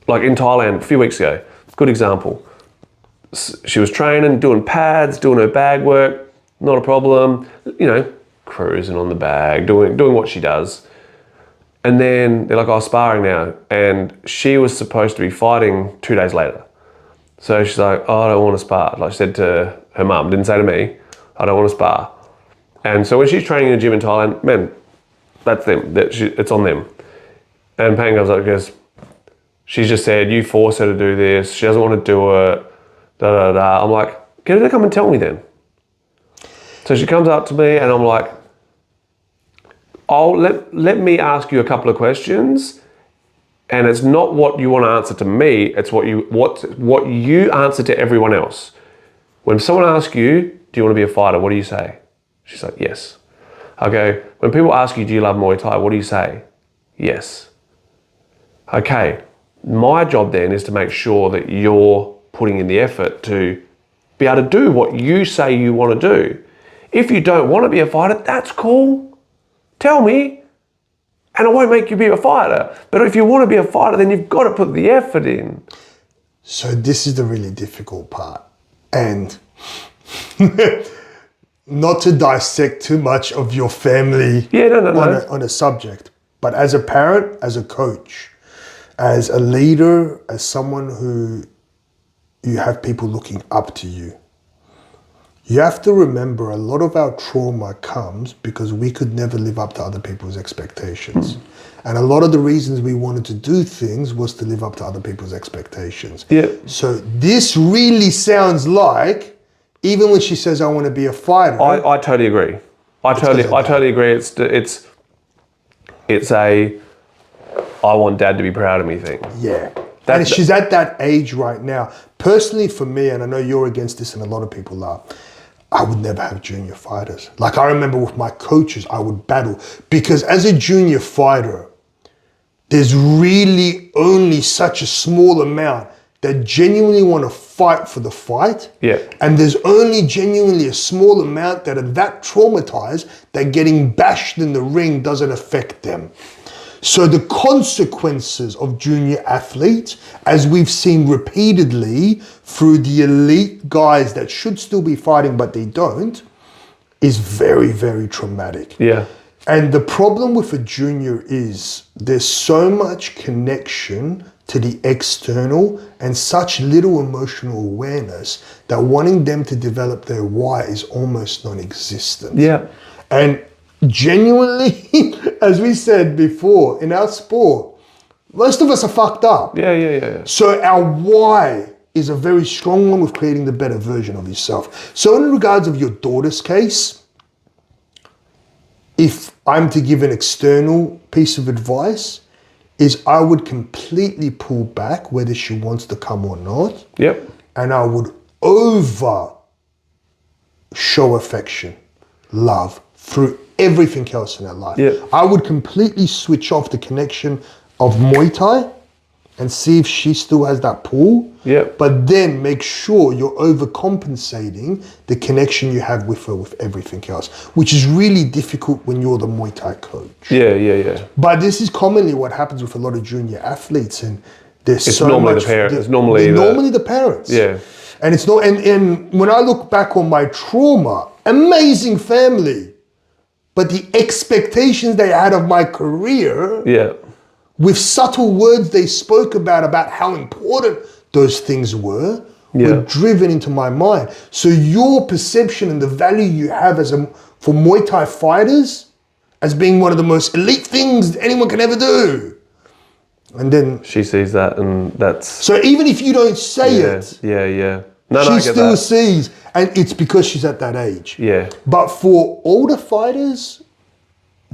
like in Thailand a few weeks ago, good example. She was training, doing pads, doing her bag work, not a problem. You know, cruising on the bag, doing what she does. And then they're like, oh, sparring now. And she was supposed to be fighting 2 days later. So she's like, oh, I don't want to spar. Like she said to her mum, didn't say to me, I don't want to spar. And so when she's training in a gym in Thailand, man, that's them. It's on them. And Payne goes like, goes, she's just said, you force her to do this. She doesn't want to do it. Da, da, da. I'm like, get her to come and tell me then. So she comes up to me and I'm like, let me ask you a couple of questions, and it's not what you want to answer to me, it's what you answer to everyone else. When someone asks you, do you want to be a fighter, what do you say? She's like, yes. Okay, when people ask you, do you love Muay Thai, what do you say? Yes. Okay, my job then is to make sure that you're putting in the effort to be able to do what you say you want to do. If you don't want to be a fighter, that's cool. Tell me, and I won't make you be a fighter. But if you want to be a fighter, then you've got to put the effort in. So this is the really difficult part. And not to dissect too much of your family on a subject, but as a parent, as a coach, as a leader, as someone who you have people looking up to you, You have to remember a lot of our trauma comes because we could never live up to other people's expectations. And a lot of the reasons we wanted to do things was to live up to other people's expectations. Yeah. So this really sounds like, even when she says, I want to be a fighter. I totally agree. I totally agree. It's a, I want dad to be proud of me thing. Yeah. And she's at that age right now. Personally for me, and I know you're against this and a lot of people are, I would never have junior fighters. Like I remember with my coaches, I would battle. Because as a junior fighter, there's really only such a small amount that genuinely want to fight for the fight. Yeah. And there's only genuinely a small amount that are that traumatized that getting bashed in the ring doesn't affect them. So the consequences of junior athletes, as we've seen repeatedly through the elite guys that should still be fighting but they don't, is very, very traumatic. Yeah. And the problem with a junior is there's so much connection to the external and such little emotional awareness that wanting them to develop their why is almost non-existent. Yeah. And genuinely, as we said before, in our sport, most of us are fucked up. Yeah. So our why is a very strong one with creating the better version of yourself. So in regards of your daughter's case, if I'm to give an external piece of advice, is I would completely pull back whether she wants to come or not. Yep. And I would over show affection, love, through everything else in her life. Yeah. I would completely switch off the connection of Muay Thai and see if she still has that pull. Yeah. But then make sure you're overcompensating the connection you have with her with everything else, which is really difficult when you're the Muay Thai coach. Yeah. But this is commonly what happens with a lot of junior athletes, and there's It's so normally much. the parents. It's Normally the parents. Yeah. And it's not. And when I look back on my trauma, amazing family, but the expectations they had of my career, Yeah. with subtle words they spoke about how important those things were driven into my mind. So your perception and the value you have for Muay Thai fighters as being one of the most elite things anyone can ever do. And then She sees that, and that's... so even if you don't say it, Yeah. No, she I get still that. sees, and it's because she's at that age. Yeah. But for older fighters,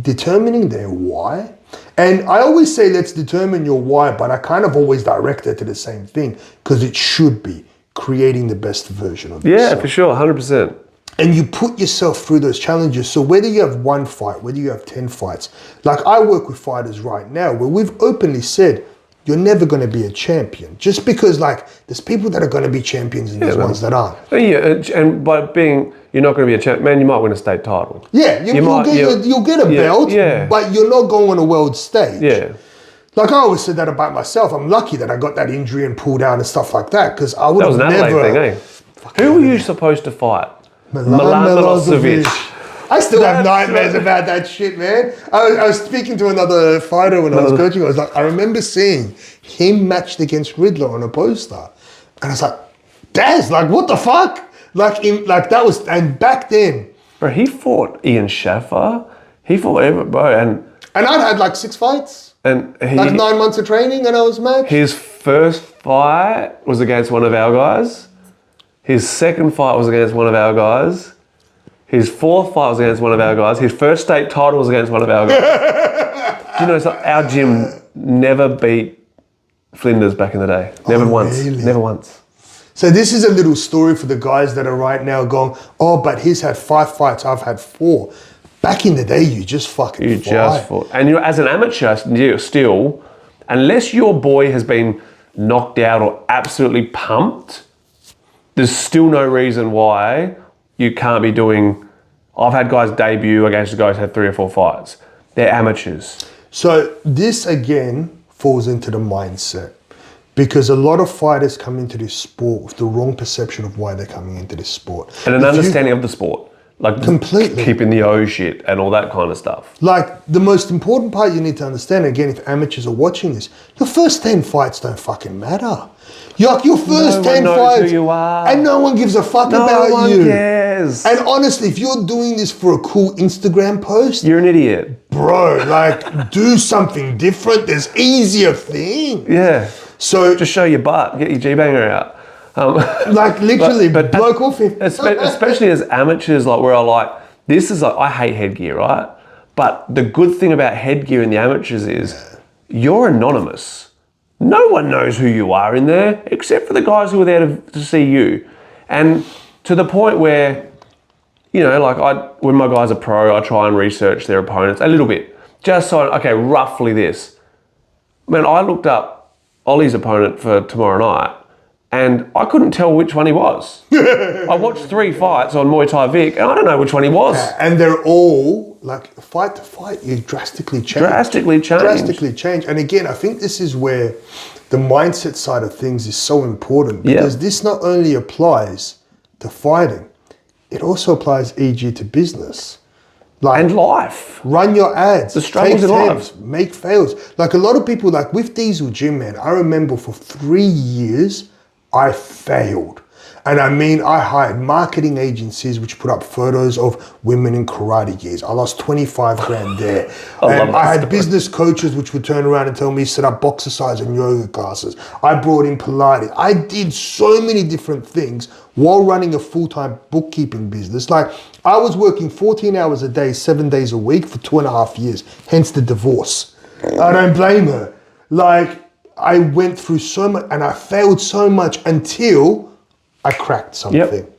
determining their why, and I always say let's determine your why, but I kind of always direct it to the same thing because it should be creating the best version of yourself. Yeah, for sure, 100%. And you put yourself through those challenges. So whether you have one fight, whether you have 10 fights, like I work with fighters right now where we've openly said, you're never going to be a champion. Just because like there's people that are going to be champions and there's ones that aren't. Yeah, and by being, you're not going to be a champion, man, you might win a state title. Yeah, you'll get a belt, but you're not going on a world stage. Yeah. Like I always said that about myself. I'm lucky that I got that injury and pulled out and stuff like that because I would That have was an never. Adelaide thing, eh? Who were you supposed to fight? Milan Milosevic. I still have That's nightmares right. about that shit, man. I was speaking to another fighter when I was coaching. I was like, I remember seeing him matched against Riddler on a poster, and I was like, Daz, like what the fuck? Like that was, and back then, Bro, he fought Ian Schaffer. He fought bro, and I'd had like 6 fights, like 9 months of training, and I was matched. his first fight was against one of our guys. His second fight was against one of our guys. His fourth fight was against one of our guys. His first state title was against one of our guys. Do you know, so our gym never beat Flinders back in the day. Never once. Really? Never once. So this is a little story for the guys that are right now going, oh, but he's had 5 fights, I've had 4. Back in the day, you just fucking You fight. just fought. And you, as an amateur, you're still, unless your boy has been knocked out or absolutely pumped, there's still no reason why you can't be doing... I've had guys debut against guys who had 3 or 4 fights. They're amateurs. So this again falls into the mindset because a lot of fighters come into this sport with the wrong perception of why they're coming into this sport. And an understanding of the sport. Like Completely. keeping the O shit and all that kind of stuff. Like the most important part you need to understand, again, if amateurs are watching this, your first 10 fights don't fucking matter. You're like your first No 10 one knows fights. who you are. And no one gives a fuck No about one you. cares. And honestly, if you're doing this for a cool Instagram post, You're an idiot. bro, like do something different. There's easier things. Yeah. So Just show your butt. Get your G-banger out. like literally but bloke off him. especially as amateurs, like where I like, this is like, I hate headgear, right? But the good thing about headgear in the amateurs is you're anonymous. No one knows who you are in there, except for the guys who are there to see you. And to the point where, you know, like when my guys are pro, I try and research their opponents a little bit. Just so, okay, roughly this. Man, I looked up Ollie's opponent for tomorrow night, and I couldn't tell which one he was. I watched 3 fights on Muay Thai Vic, and I don't know which one he was. And they're all like fight to fight, you drastically change. Drastically change. And again, I think this is where the mindset side of things is so important, because this not only applies to fighting, it also applies, e.g., to business. Like, And life. run your ads, The struggles in life. make fails. Like a lot of people, like with Diesel Gym, man, I remember for 3 years, I failed. And I mean, I hired marketing agencies which put up photos of women in karate gears. I lost 25 grand there. I had business coaches which would turn around and tell me set up boxercise and yoga classes. I brought in Pilates. I did so many different things while running a full-time bookkeeping business. Like I was working 14 hours a day, 7 days a week for 2.5 years, hence the divorce. I don't blame her. Like I went through so much and I failed so much until I cracked something.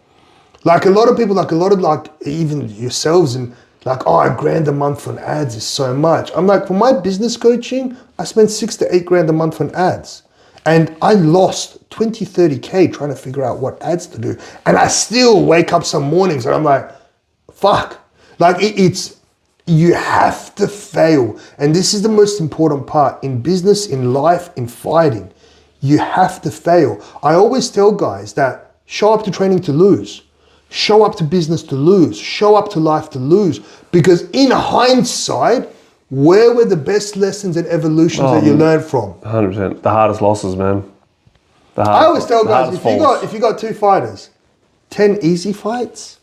Like a lot of people, like even yourselves, and like, oh, $1,000 a month on ads is so much. I'm like, for my business coaching, I spent 6 to 8 grand a month on ads. And I lost 20, 30K trying to figure out what ads to do. And I still wake up some mornings and I'm like, fuck. Like it's, you have to fail. And this is the most important part in business, in life, in fighting. You have to fail. I always tell guys that show up to training to lose. Show up to business to lose. Show up to life to lose. Because in hindsight, where were the best lessons and evolutions that you learned from? 100%. The hardest losses, man. I always tell guys, if you got 2 fighters, 10 easy fights,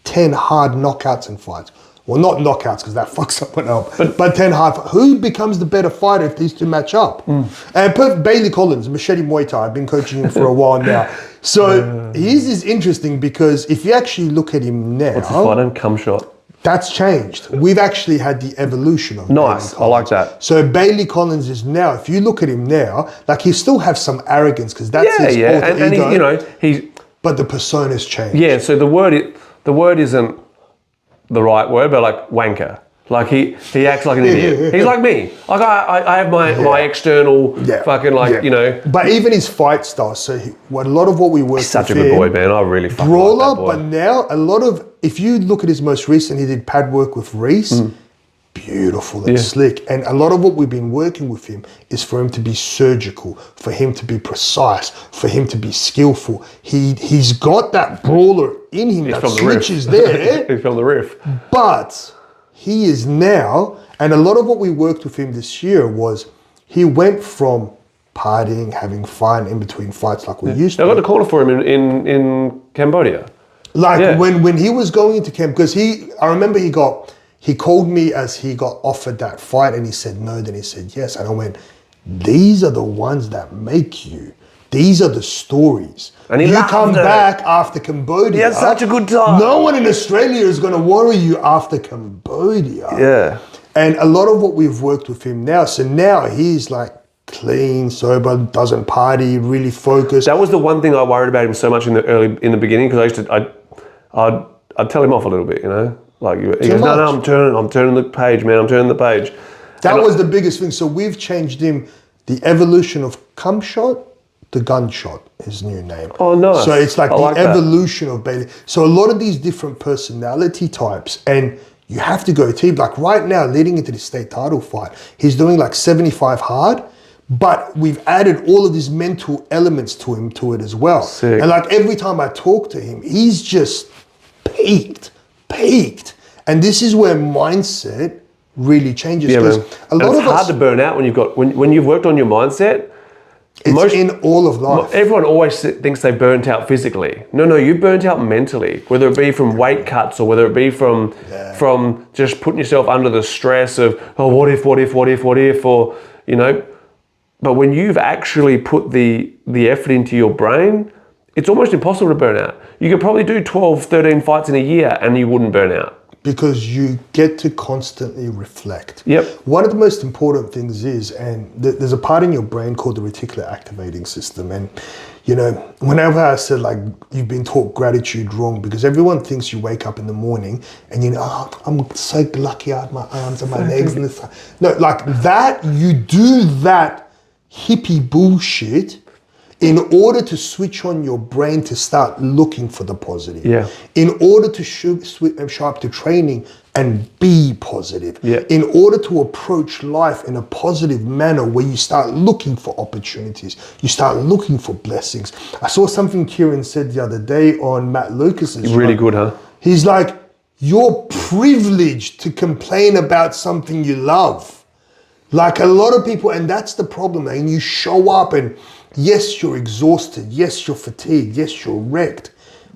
10 hard knockouts and fights. Well, not knockouts because that fucks someone up, but 10 hard. Who becomes the better fighter if these two match up? And Bailey Collins, Machete Muay Thai, I've been coaching him for a while now. So his is interesting because if you actually look at him now, What's his fight in? Cum shot. That's changed. We've actually had the evolution of Nice, I like that. So Bailey Collins is now, if you look at him now, like he still has some arrogance because that's his alter and ego. he, you know, he's. But the persona's changed. Yeah, so the word isn't the right word, but like wanker. Like he acts like an idiot. He's like me. Like I have my external fucking you know. But even his fight style. So a lot of what we work. He's such a good boy, man. I really fucking brawler. like that boy. But now a lot of, if you look at his most recent, he did pad work with Reese. Beautiful and slick. And a lot of what we've been working with him is for him to be surgical, for him to be precise, for him to be skillful. He's got that brawler in him. That switch is there. He's from the riff. But he is now, and a lot of what we worked with him this year was he went from partying, having fun in between fights like we used to. I got the corner for him in Cambodia. Like when he was going into camp, because I remember he called me as he got offered that fight and he said no, then he said yes. And I went, these are the ones that make you. These are the stories. And he come back after Cambodia. He had such a good time. No one in Australia is going to worry you after Cambodia. Yeah. And a lot of what we've worked with him now, so now he's like clean, sober, doesn't party, really focused. That was the one thing I worried about him so much in the beginning, because I'd tell him off a little bit, you know. Like he goes, no, I'm turning the page, man. I'm turning the page. That was the biggest thing. So we've changed him. The evolution of cum shot to gunshot, his new name. Oh, nice. So it's like the evolution of Bailey. So a lot of these different personality types, and you have to go deep. Like right now, leading into the state title fight, he's doing like 75 hard, but we've added all of these mental elements to it as well. Sick. And like every time I talk to him, he's just peaked. And this is where mindset really changes. Yeah, man. A lot it's of hard to burn out when you've worked on your mindset. It's in all of life. Everyone always thinks they burnt out physically. No, you burnt out mentally, whether it be from weight cuts or whether it be from just putting yourself under the stress of, oh, what if, or, you know. But when you've actually put the effort into your brain, it's almost impossible to burn out. You could probably do 12, 13 fights in a year and you wouldn't burn out. Because you get to constantly reflect. Yep. One of the most important things is, and there's a part in your brain called the reticular activating system. And, you know, whenever I said, like, you've been taught gratitude wrong, because everyone thinks you wake up in the morning and you know, oh, I'm so lucky I have my arms and my legs and this. No, like that, you do that hippie bullshit in order to switch on your brain to start looking for the positive. Yeah. In order to show up to training and be positive. Yeah. In order to approach life in a positive manner where you start looking for opportunities. You start looking for blessings. I saw something Kieran said the other day on Matt Lucas's show. Really good, huh? He's like, you're privileged to complain about something you love. Like a lot of people, and that's the problem, and you show up and yes, you're exhausted. Yes, you're fatigued. Yes, you're wrecked.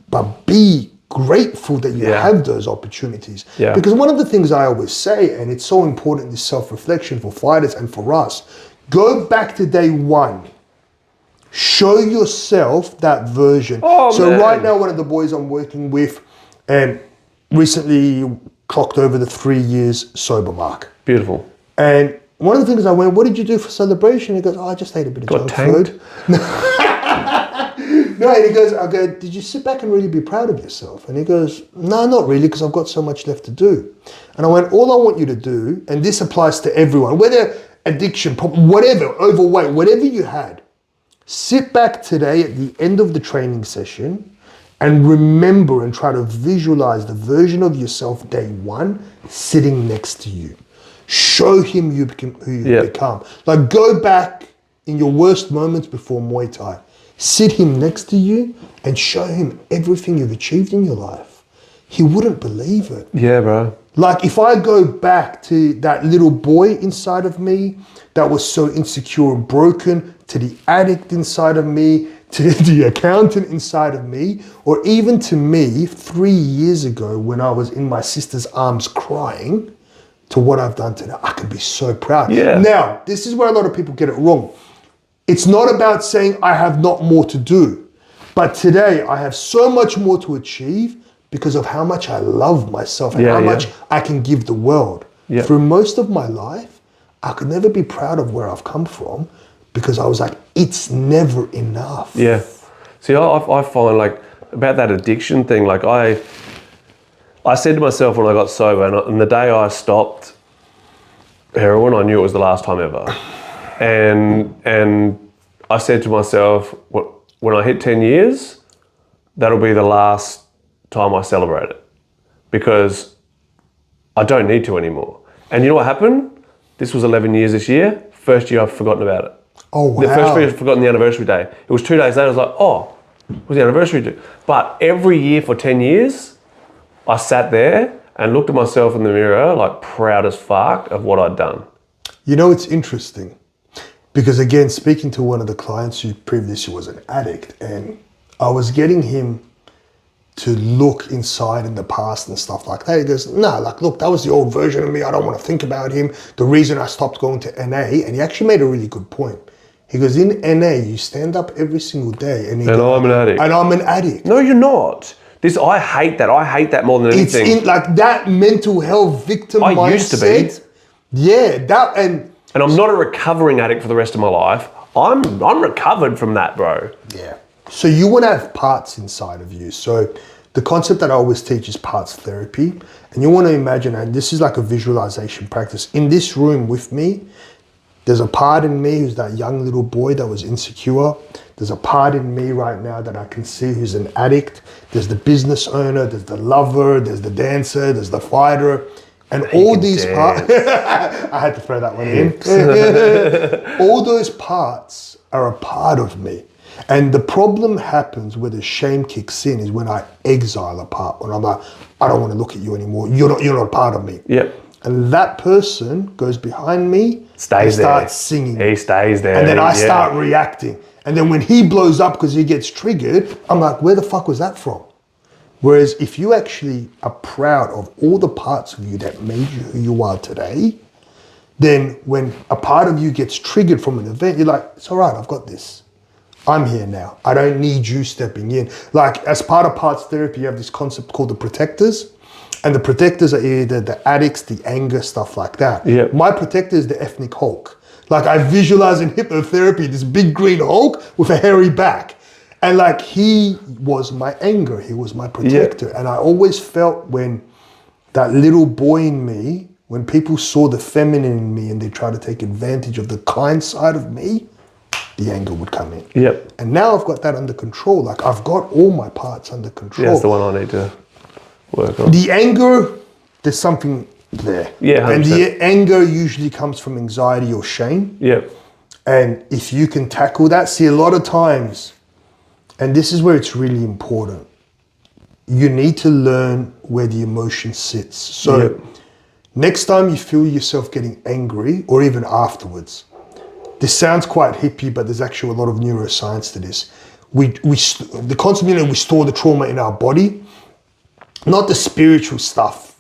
But be grateful that you have those opportunities. Yeah. Because one of the things I always say, and it's so important, is self-reflection for fighters and for us, go back to day one. Show yourself that version. Man. Right now, one of the boys I'm working with recently clocked over the 3 years sober mark. Beautiful. And one of the things I went, what did you do for celebration? He goes, oh, I just ate a bit of junk food. No, and he goes, I go, did you sit back and really be proud of yourself? And he goes, no, not really, because I've got so much left to do. And I went, all I want you to do, and this applies to everyone, whether addiction, whatever, overweight, whatever you had, sit back today at the end of the training session and remember and try to visualize the version of yourself day one sitting next to you. Show him who you become. Like go back in your worst moments before Muay Thai. Sit him next to you and show him everything you've achieved in your life. He wouldn't believe it. Yeah, bro. Like if I go back to that little boy inside of me that was so insecure and broken, to the addict inside of me, to the accountant inside of me, or even to me 3 years ago when I was in my sister's arms crying, to what I've done today, I can be so proud. Yeah. Now, this is where a lot of people get it wrong. It's not about saying I have not more to do, but today I have so much more to achieve because of how much I love myself and how much I can give the world. Yeah. Through most of my life, I could never be proud of where I've come from because I was like, it's never enough. Yeah. See, I find like about that addiction thing, like I said to myself when I got sober, and the day I stopped heroin, I knew it was the last time ever. And I said to myself, when I hit 10 years, that'll be the last time I celebrate it because I don't need to anymore. And you know what happened? This was 11 years this year. First year I've forgotten about it. Oh, wow. The first year I've forgotten the anniversary day. It was 2 days later, I was like, oh, what was the anniversary do? But every year for 10 years, I sat there and looked at myself in the mirror like proud as fuck of what I'd done. You know, it's interesting because again, speaking to one of the clients who previously was an addict, and I was getting him to look inside in the past and stuff like that. He goes, no, like, look, that was the old version of me. I don't want to think about him. The reason I stopped going to NA, and he actually made a really good point. He goes, in NA, you stand up every single day. And I'm an addict. And I'm an addict. No, you're not. I hate that. I hate that more than anything. It's in like that mental health victim mindset. I used to be. Yeah, that and I'm not a recovering addict for the rest of my life. I'm recovered from that, bro. Yeah. So you want to have parts inside of you. So the concept that I always teach is parts therapy. And you want to imagine, and this is like a visualization practice. In this room with me, there's a part in me who's that young little boy that was insecure. There's a part in me right now that I can see who's an addict. There's the business owner, there's the lover, there's the dancer, there's the fighter. And all these parts, I had to throw that one in. All those parts are a part of me. And the problem happens where the shame kicks in is when I exile a part, when I'm like, I don't want to look at you anymore. You're not a part of me. Yep. and that person goes behind me Stays and there. starts singing. He stays there. And then I start reacting. And then when he blows up because he gets triggered, I'm like, where the fuck was that from? Whereas if you actually are proud of all the parts of you that made you who you are today, then when a part of you gets triggered from an event, you're like, it's all right, I've got this. I'm here now. I don't need you stepping in. Like as part of parts therapy, you have this concept called the protectors. And the protectors are either the addicts, the anger, stuff like that. Yeah. My protector is the ethnic Hulk. Like I visualize in hypnotherapy, this big green Hulk with a hairy back. And like he was my anger, he was my protector. And I always felt when that little boy in me, when people saw the feminine in me and they tried to take advantage of the kind side of me, the anger would come in. Yep. And now I've got that under control. Like I've got all my parts under control. Yeah, that's the one I need to work on. The anger, there's something there. Yeah, 100%. And the anger usually comes from anxiety or shame. Yep. And if you can tackle that, see a lot of times, and this is where it's really important, you need to learn where the emotion sits. So next time you feel yourself getting angry or even afterwards, this sounds quite hippie, but there's actually a lot of neuroscience to this. The concept, we store the trauma in our body, not the spiritual stuff,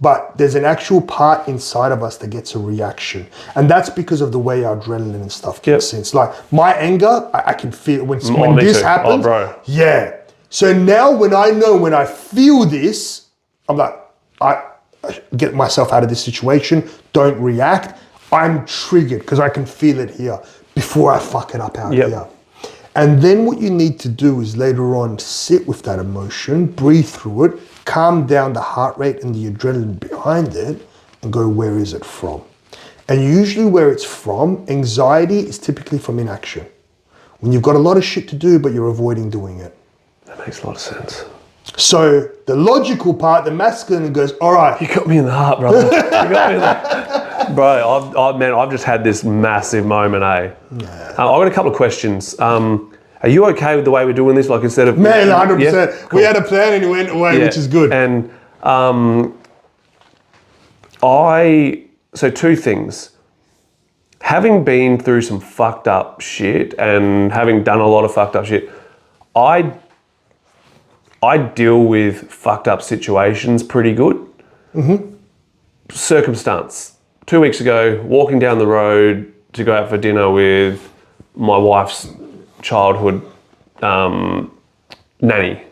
but there's an actual part inside of us that gets a reaction. And that's because of the way our adrenaline and stuff kicks in. It's like my anger, I can feel when this happens. Oh, bro. Yeah. So now when I feel this, I'm like, I get myself out of this situation, don't react. I'm triggered because I can feel it here before I fuck it up out here. And then what you need to do is later on sit with that emotion, breathe through it, calm down the heart rate and the adrenaline behind it and go, where is it from? And usually where it's from, anxiety is typically from inaction. When you've got a lot of shit to do, but you're avoiding doing it. That makes a lot of sense. So the logical part, the masculine goes, all right. You got me in the heart, brother. You got me in the Bro, I've just had this massive moment, eh? Yeah. I've got a couple of questions. Are you okay with the way we're doing this? Like instead of... Man, 100%. Yeah? Cool. We had a plan and it went away, which is good. And so two things. Having been through some fucked up shit and having done a lot of fucked up shit, I deal with fucked up situations pretty good. Mm-hmm. Circumstance. 2 weeks ago, walking down the road to go out for dinner with my wife's childhood nanny.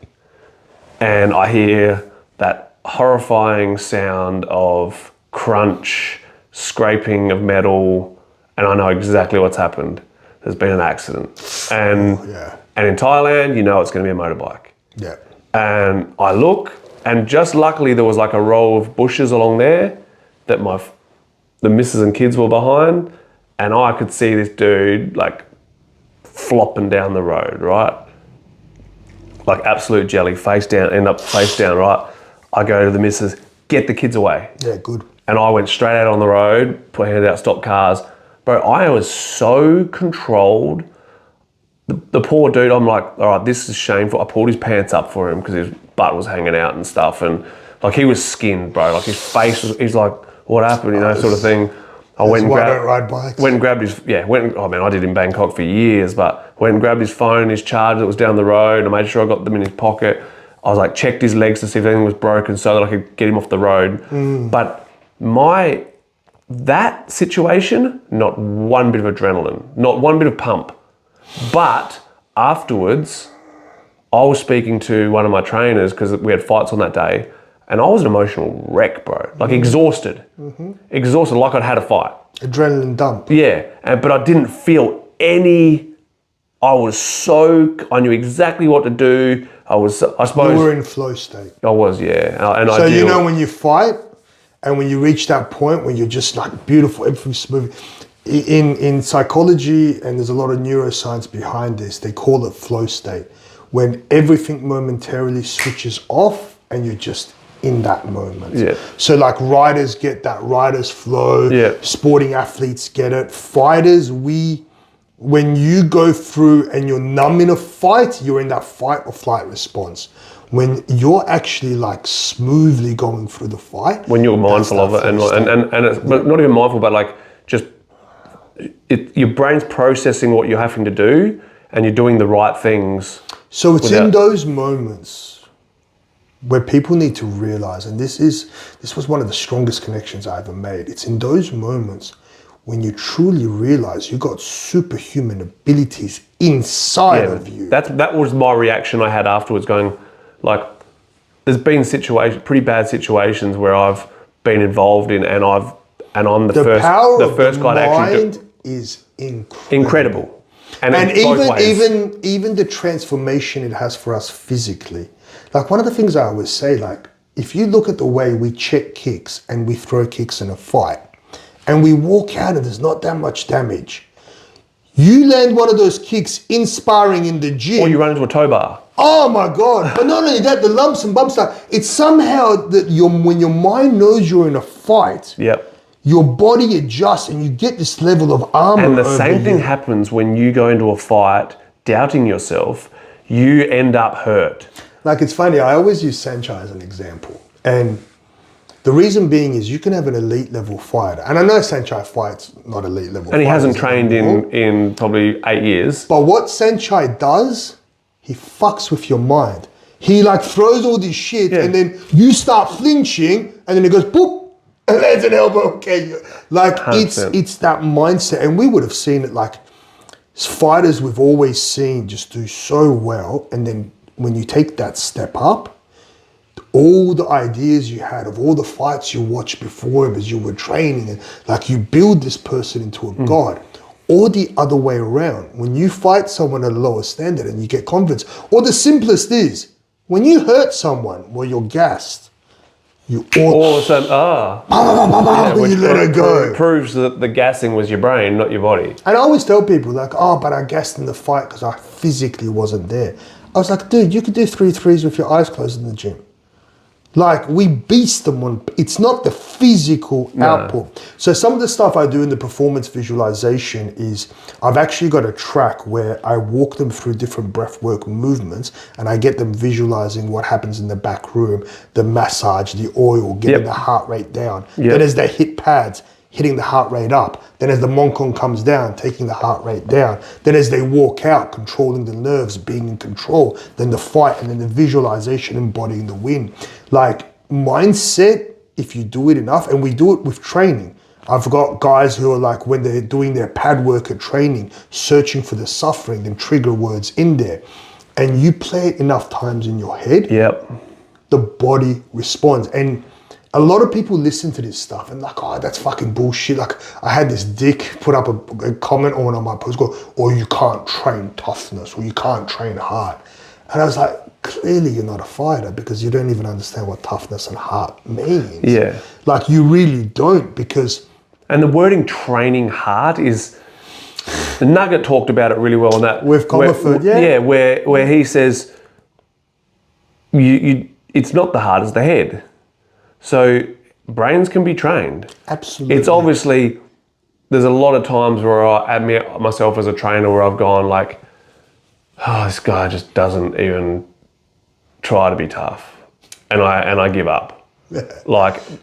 And I hear that horrifying sound of crunch, scraping of metal, and I know exactly what's happened. There's been an accident. And in Thailand, you know it's going to be a motorbike. Yeah. And I look, and just luckily there was like a row of bushes along there that the missus and kids were behind, and I could see this dude like flopping down the road, right? Like absolute jelly, end up face down, right? I go to the missus, get the kids away. Yeah, good. And I went straight out on the road, put handed out stop cars. Bro, I was so controlled. The poor dude, I'm like, all right, this is shameful. I pulled his pants up for him because his butt was hanging out and stuff. And like he was skinned, bro. Like his face was, he's like, what happened, sort of thing. I went and don't ride bikes. Went and grabbed his, I did in Bangkok for years, but went and grabbed his phone, his charger that was down the road. I made sure I got them in his pocket. I was like, checked his legs to see if anything was broken so that I could get him off the road. But that situation, not one bit of adrenaline, not one bit of pump. But afterwards, I was speaking to one of my trainers because we had fights on that day, and I was an emotional wreck, bro. Like exhausted. Exhausted, like I'd had a fight. Adrenaline dump. Yeah, but I didn't feel any, I knew exactly what to do. I suppose. You were in flow state. I was, yeah. So you know when you fight, and when you reach that point when you're just like beautiful, everything's smooth. In psychology, and there's a lot of neuroscience behind this, they call it flow state, when everything momentarily switches off and you're just in that moment. Yeah. So like riders get that rider's flow, sporting athletes get it. Fighters, when you go through and you're numb in a fight, you're in that fight or flight response. when you're actually like smoothly going through the fight. When you're mindful of it, and it's, but not even mindful, but like just your brain's processing what you're having to do, and you're doing the right things. So it's in those moments where people need to realize, and this was one of the strongest connections I ever made. It's in those moments when you truly realize you got superhuman abilities inside of you. That was my reaction I had afterwards, going like, there's been pretty bad situations where I've been involved in, and I'm the first guy to actually do. Is incredible. And even the transformation it has for us physically. Like one of the things I always say, like if you look at the way we check kicks and we throw kicks in a fight, and we walk out and there's not that much damage. You land one of those kicks in sparring in the gym. Or you run into a tow bar. Oh my God. But not only that, the lumps and bumps, it's somehow that when your mind knows you're in a fight, your body adjusts and you get this level of armor. And the same thing happens when you go into a fight doubting yourself, you end up hurt. Like it's funny, I always use Sanchai as an example. And the reason being is you can have an elite level fighter. And I know Sanchai fights not elite level. And he hasn't trained in probably 8 years. But what Sanchai does, he fucks with your mind. He like throws all this shit and then you start flinching and then it goes boop and lands an elbow. Okay. Like 100%. It's that mindset. And we would have seen it like fighters we've always seen just do so well. And then when you take that step up, all the ideas you had of all the fights you watched before him as you were training, and like you build this person into a god, or the other way around. When you fight someone at a lower standard and you get confidence, or the simplest is, when you hurt someone, well, you're gassed. You all of a sudden, when you let it go. It proves that the gassing was your brain, not your body. And I always tell people like, but I gassed in the fight because I physically wasn't there. I was like, dude, you could do 3 threes with your eyes closed in the gym. Like we beast them on, it's not the physical output. So some of the stuff I do in the performance visualization is I've actually got a track where I walk them through different breathwork movements and I get them visualizing what happens in the back room, the massage, the oil, getting the heart rate down. Then as they hit pads, hitting the heart rate up. Then as the Moncon comes down, taking the heart rate down. Then as they walk out, controlling the nerves, being in control. Then the fight, and then the visualization, embodying the win. Like mindset, if you do it enough, and we do it with training. I've got guys who are like, when they're doing their pad work at training, searching for the suffering, then trigger words in there. And you play it enough times in your head, the body responds. And a lot of people listen to this stuff and like, that's fucking bullshit. Like I had this dick put up a comment on one of my posts, or you can't train toughness, or you can't train hard. And I was like, clearly you're not a fighter because you don't even understand what toughness and heart means. Yeah. Like you really don't, because... And the wording training hard is... The Nugget talked about it really well on that. With Comerford, Yeah, where he says, it's not the heart, it's the head. So brains can be trained. Absolutely. It's obviously, there's a lot of times where I admit myself as a trainer where I've gone like, this guy just doesn't even try to be tough. And I give up. But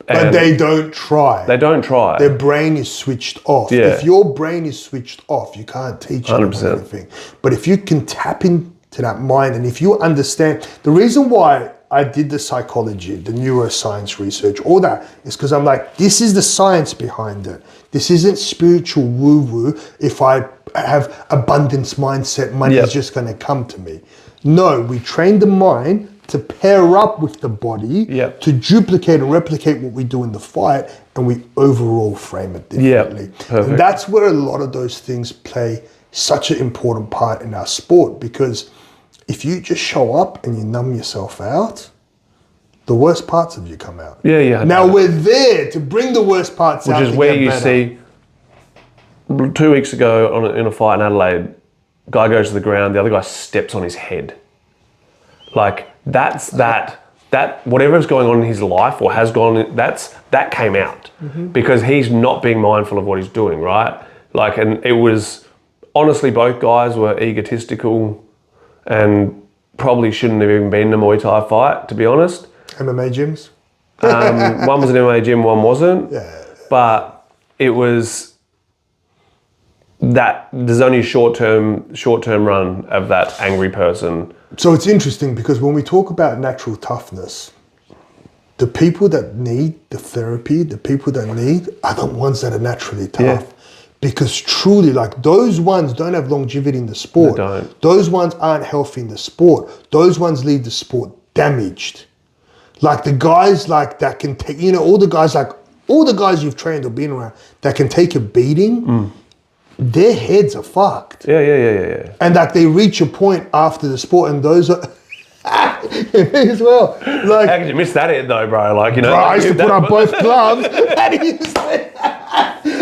they don't try. They don't try. Their brain is switched off. Yeah. If your brain is switched off, you can't teach anyone anything. But if you can tap into that mind, and if you understand, the reason why I did the psychology, the neuroscience research, all that is because I'm like, this is the science behind it. This isn't spiritual woo-woo. If I have abundance mindset, money is just going to come to me. No, we train the mind to pair up with the body, to duplicate and replicate what we do in the fight, and we overall frame it differently. And that's where a lot of those things play such an important part in our sport, because if you just show up and you numb yourself out, the worst parts of you come out. Now we're there to bring the worst parts out. Which is where you see, 2 weeks ago in a fight in Adelaide, guy goes to the ground, the other guy steps on his head. Like that's that whatever's going on in his life or has gone, that came out because he's not being mindful of what he's doing, right? Like, and it was honestly, both guys were egotistical and probably shouldn't have even been in a Muay Thai fight, to be honest. MMA gyms. One was an MMA gym, one wasn't. Yeah. But it was that there's only a short-term run of that angry person. So it's interesting because when we talk about natural toughness, the people that need the therapy, the people that need are the ones that are naturally tough. Yeah. Because truly, like those ones don't have longevity in the sport. They don't. Those ones aren't healthy in the sport. Those ones leave the sport damaged. Like the guys like that can take, all the guys you've trained or been around that can take a beating, their heads are fucked. Yeah. And like they reach a point after the sport and those are as well. Like, How could you miss that head though, bro? Like, bro, I used to put on both gloves and he used to,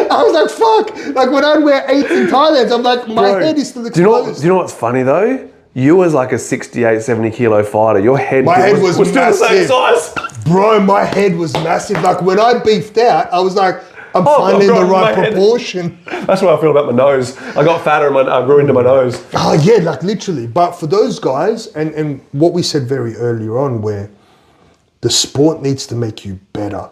I was like, fuck. Like when I'd wear 8s in Thailand, I'm like, my head is still exposed. Do you know what's funny though? You as like a 68, 70 kilo fighter, your head was still the same size. Bro, my head was massive. Like when I beefed out, I was like, I'm finding the right proportion. That's what I feel about my nose. I got fatter and I grew into my nose. Oh yeah, like literally. But for those guys, and what we said very earlier on, where the sport needs to make you better.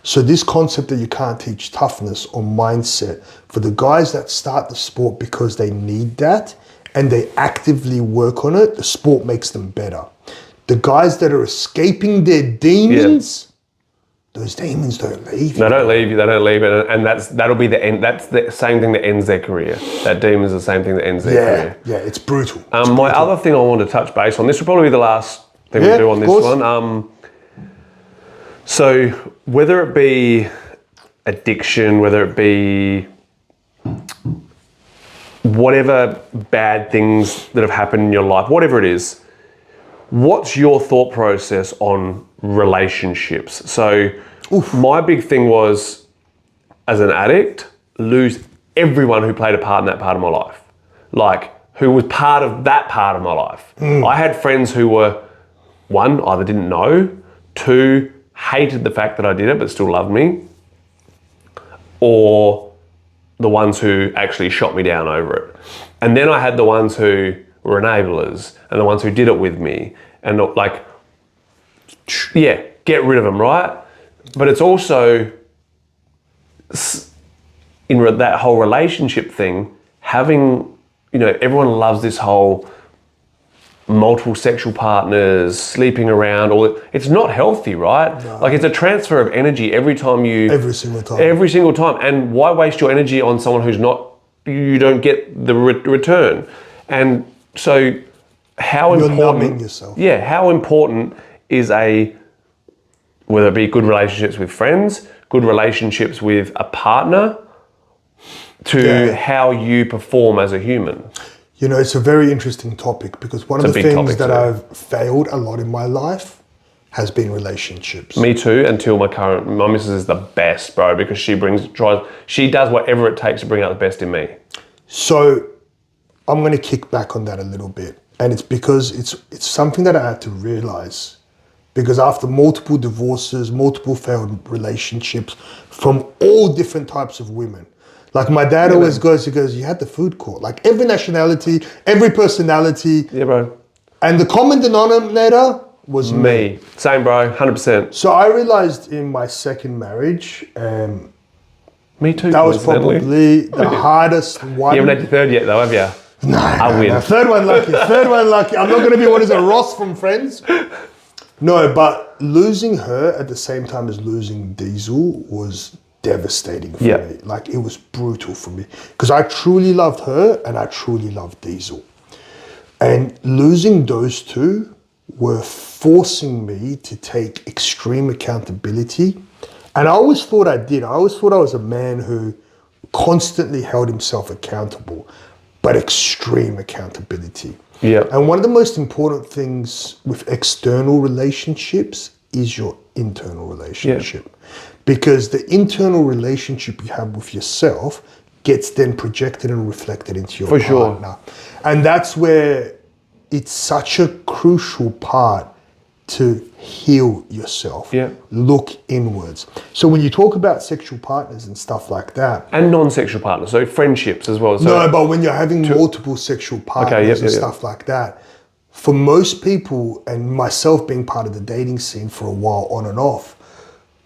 So this concept that you can't teach toughness or mindset, for the guys that start the sport because they need that and they actively work on it, the sport makes them better. The guys that are escaping their demons, those demons don't leave you. They don't leave you, and that'll be the end. That's the same thing that ends their career. That demon is the same thing that ends their career. Yeah, it's brutal. My other thing I want to touch base on, this will probably be the last thing we do on this one. So whether it be addiction, whether it be whatever bad things that have happened in your life, whatever it is, what's your thought process on relationships? So my big thing was, as an addict, lose everyone who played a part in that part of my life. Like, who was part of that part of my life. I had friends who were, one, either didn't know, two, hated the fact that I did it but still loved me, or the ones who actually shot me down over it. And then I had the ones who were enablers and the ones who did it with me, and like, get rid of them, right? But it's also, in that whole relationship thing, having, everyone loves this whole multiple sexual partners, sleeping around, it's not healthy, right? No. Like, it's a transfer of energy every time every single time. And why waste your energy on someone who's you don't get the return? And so how You're important, numbing yourself. Yeah, how important is whether it be good relationships with friends, good relationships with a partner, to how you perform as a human? It's a very interesting topic because one of the things that I've failed a lot in my life has been relationships. Me too, until my missus is the best, bro, because she does whatever it takes to bring out the best in me. So I'm going to kick back on that a little bit. And it's because it's something that I had to realize, because after multiple divorces, multiple failed relationships from all different types of women, like my dad always goes, you had the food court. Like every nationality, every personality. Yeah, bro. And the common denominator was me. Same, bro, 100%. So I realized in my second marriage, me too. That was probably the hardest one. You haven't had your third yet though, have you? No, I win. No. Third one lucky. I'm not going to be what is a Ross from Friends. No, but losing her at the same time as losing Diesel was devastating for me. Like, it was brutal for me because I truly loved her and I truly loved Diesel. And losing those two were forcing me to take extreme accountability. And I always thought I did. I always thought I was a man who constantly held himself accountable, but extreme accountability. Yeah. And one of the most important things with external relationships is your internal relationship. Yeah. Because the internal relationship you have with yourself gets then projected and reflected into your partner. Sure. And that's where it's such a crucial part to heal yourself. Yeah. Look inwards. So when you talk about sexual partners and stuff like that. And non-sexual partners, so friendships as well. So no, but when you're having multiple sexual partners and stuff like that, for most people, and myself being part of the dating scene for a while on and off,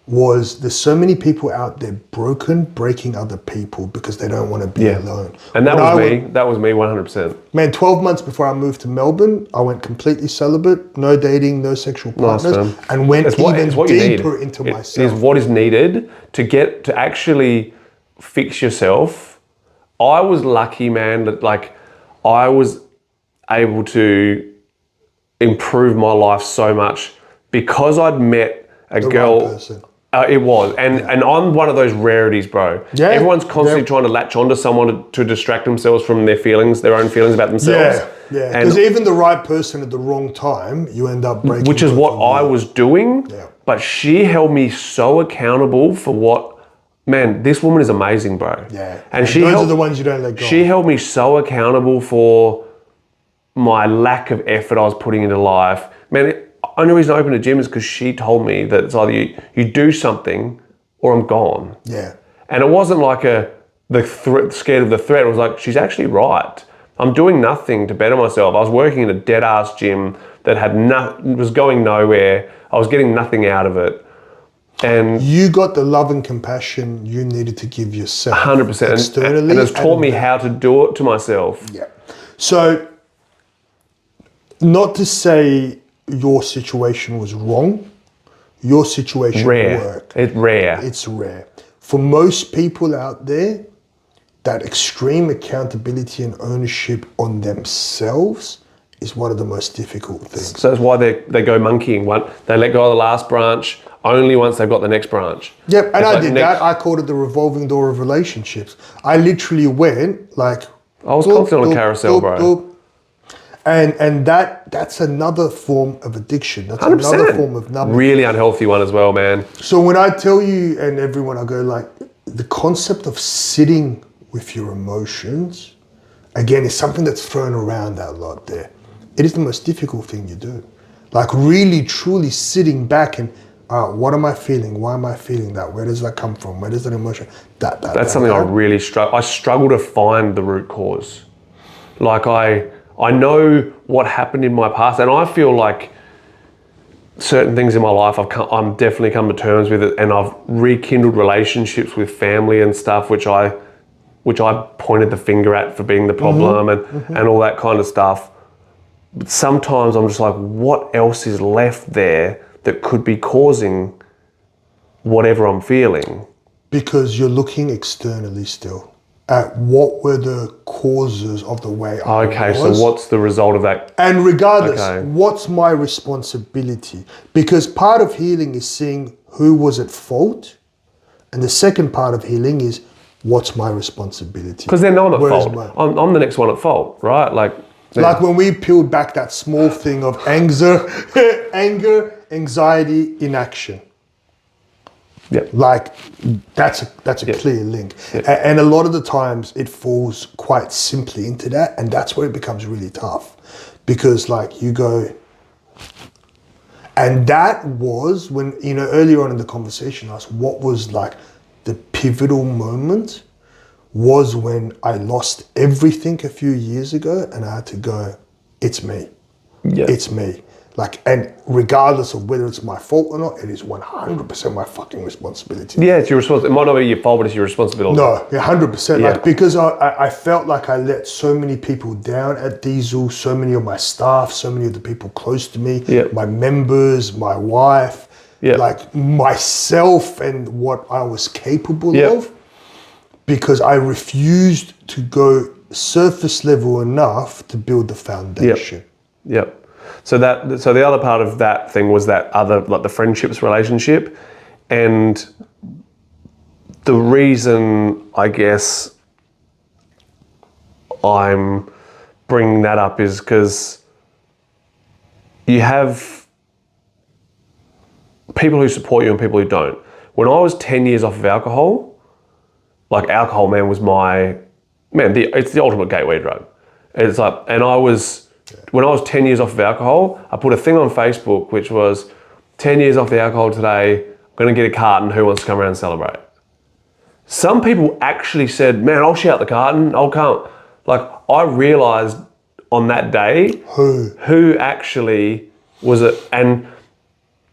was there's so many people out there breaking other people because they don't want to be alone. And that was me. That was me 100%. Man, 12 months before I moved to Melbourne, I went completely celibate, no dating, no sexual partners, and went even deeper into myself. It is what is needed to actually fix yourself. I was lucky, man, that like I was able to improve my life so much because I'd met a girl. Right person. It was, and I'm one of those rarities, bro. Yeah, everyone's constantly trying to latch onto someone to distract themselves from their own feelings about themselves. Yeah, because even the right person at the wrong time, you end up breaking. Which is what I was doing. Yeah. But she held me so accountable for what. Man, this woman is amazing, bro. Yeah, and those are the ones you don't let go. She held me so accountable for my lack of effort I was putting into life. Man, only reason I opened a gym is because she told me that it's either you do something or I'm gone. Yeah. And it wasn't like scared of the threat. It was like, she's actually right. I'm doing nothing to better myself. I was working in a dead ass gym that was going nowhere. I was getting nothing out of it. And you got the love and compassion you needed to give yourself. 100%. Externally. And it's taught me how to do it to myself. Yeah. So, not to say your situation was wrong. Your situation worked. It's rare. It's rare. For most people out there, that extreme accountability and ownership on themselves is one of the most difficult things. So that's why they go monkeying. They let go of the last branch only once they've got the next branch. Yep, and I did that. I called it the revolving door of relationships. I literally went like... I was constantly on a carousel, bro. And that's another form of addiction. That's 100%. another form of numbing. Really unhealthy one as well, man. So when I tell you and everyone, I go like, the concept of sitting with your emotions, again, is something that's thrown around a lot there. It is the most difficult thing you do. Like really, truly sitting back and, what am I feeling? Why am I feeling that? Where does that come from? Where does that emotion? That's something I really struggle. I struggle to find the root cause. Like I know what happened in my past, and I feel like certain things in my life I'm definitely come to terms with it, and I've rekindled relationships with family and stuff, which I pointed the finger at for being the problem and all that kind of stuff. But sometimes I'm just like, what else is left there that could be causing whatever I'm feeling? Because you're looking externally still at what were the causes of the way I was. Okay, so what's the result of that? And regardless, what's my responsibility? Because part of healing is seeing who was at fault. And the second part of healing is what's my responsibility? Because then I'm at fault. I'm the next one at fault, right? Like when we peeled back that small thing of anger, anxiety, inaction. Yeah. Like that's a clear link. Yep. And a lot of the times it falls quite simply into that, and that's where it becomes really tough. Because like you go, and that was when, earlier on in the conversation I asked what was like the pivotal moment, was when I lost everything a few years ago and I had to go, it's me. Yeah. It's me. Like, and regardless of whether it's my fault or not, it is 100% my fucking responsibility. Yeah, it's your responsibility. It might not be your fault, but it's your responsibility. No, 100%. Yeah. Like, because I felt like I let so many people down at Diesel, so many of my staff, so many of the people close to me, my members, my wife, like myself and what I was capable of, because I refused to go surface level enough to build the foundation. Yep. So the other part of that thing was that other, like the friendships relationship. And the reason I guess I'm bringing that up is because you have people who support you and people who don't. When I was 10 years off of alcohol, like alcohol, man, was it's the ultimate gateway drug. It's like, and when I was 10 years off of alcohol, I put a thing on Facebook, which was 10 years off the alcohol today, I'm gonna get a carton, who wants to come around and celebrate? Some people actually said, man, I'll shout the carton, I'll come. Like, I realized on that day. Who actually was it? And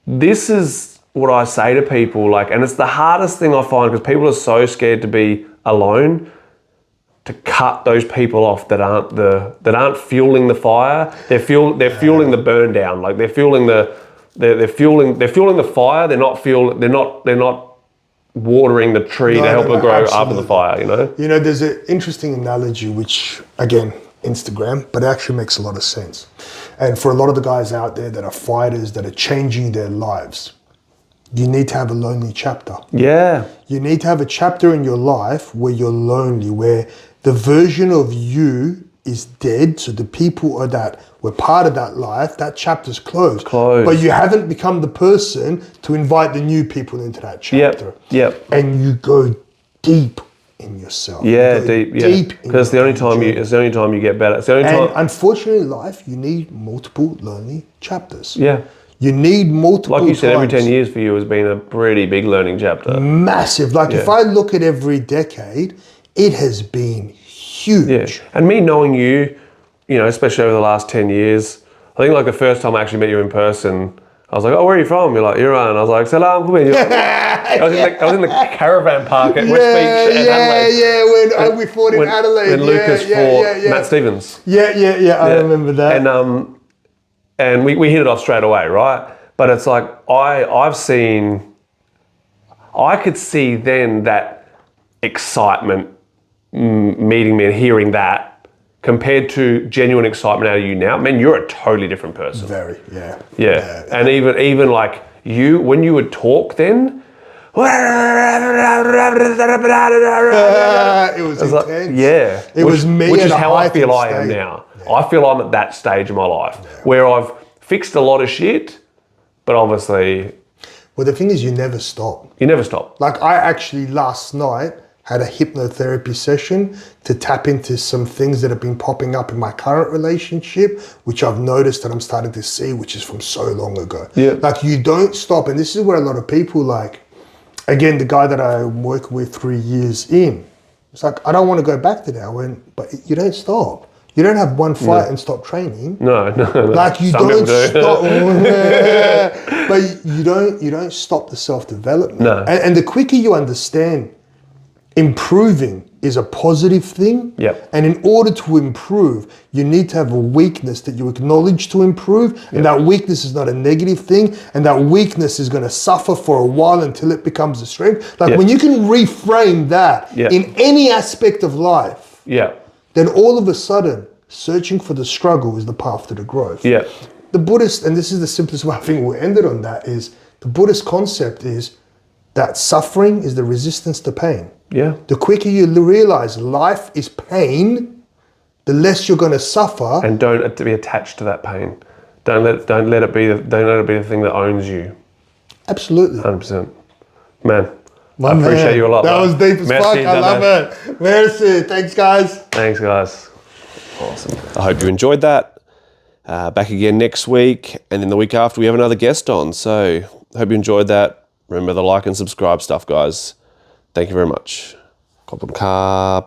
this is what I say to people, like, and it's the hardest thing I find because people are so scared to be alone, to cut those people off that aren't fueling the fire. They're fueling the burn down. Like they're fueling they're fueling the fire. They're not watering the tree to help it grow after the fire, you know? You know, there's an interesting analogy, which, again, Instagram, but it actually makes a lot of sense. And for a lot of the guys out there that are fighters, that are changing their lives, you need to have a lonely chapter. Yeah. You need to have a chapter in your life where you're lonely, where the version of you is dead. So the people that were part of that life, that chapter's closed. But you haven't become the person to invite the new people into that chapter. Yep. And you go deep in yourself. Yeah, deep. Because it's the only time you get better. It's the only time. And unfortunately, in life, you need multiple lonely chapters. Yeah. You need multiple. Like you said, every times. 10 years for you has been a pretty big learning chapter. Massive. Like if I look at every decade, it has been huge. Yeah. And me knowing you, you know, especially over the last 10 years, I think like the first time I actually met you in person, I was like, oh, where are you from? You're like, Iran. I was like, salam. I was in the caravan park at West Beach at Adelaide. Yeah, when we fought in Adelaide. When Lucas fought Matt Stevens. Yeah, I remember that. And we hit it off straight away, right? But it's like, I could see then that excitement meeting me and hearing that compared to genuine excitement out of you now. Man, you're a totally different person. Very, yeah. And even like you, when you would talk then, it was intense. like, it was me. Which is how I feel I am now. Yeah. I feel I'm at that stage of my life where I've fixed a lot of shit, but obviously. Well, the thing is, you never stop. You never stop. Like I actually last night had a hypnotherapy session to tap into some things that have been popping up in my current relationship, which I've noticed that I'm starting to see, which is from so long ago. Yeah. Like you don't stop. And this is where a lot of people like, again, the guy that I work with 3 years in, it's like, I don't want to go back to that. I went, but you don't stop. You don't have one fight and stop training. No. Like you Some don't do. stop, but you don't stop the self-development. No. And the quicker you understand improving is a positive thing. Yep. And in order to improve, you need to have a weakness that you acknowledge to improve. And that weakness is not a negative thing. And that weakness is going to suffer for a while until it becomes a strength. Like when you can reframe that in any aspect of life, then all of a sudden, searching for the struggle is the path to the growth. Yeah. The Buddhist, and this is the simplest way I think we'll end it on that, is the Buddhist concept is that suffering is the resistance to pain. Yeah. The quicker you realize life is pain, the less you're going to suffer. And don't be attached to that pain. Don't let it be the thing that owns you. Absolutely. 100%. Man, I appreciate you a lot. That was deep as fuck. I love it. Merci. Thanks, guys. Thanks, guys. Awesome. I hope you enjoyed that. Back again next week, and then the week after we have another guest on. So hope you enjoyed that. Remember the like and subscribe stuff, guys. Thank you very much. Kopum Ka.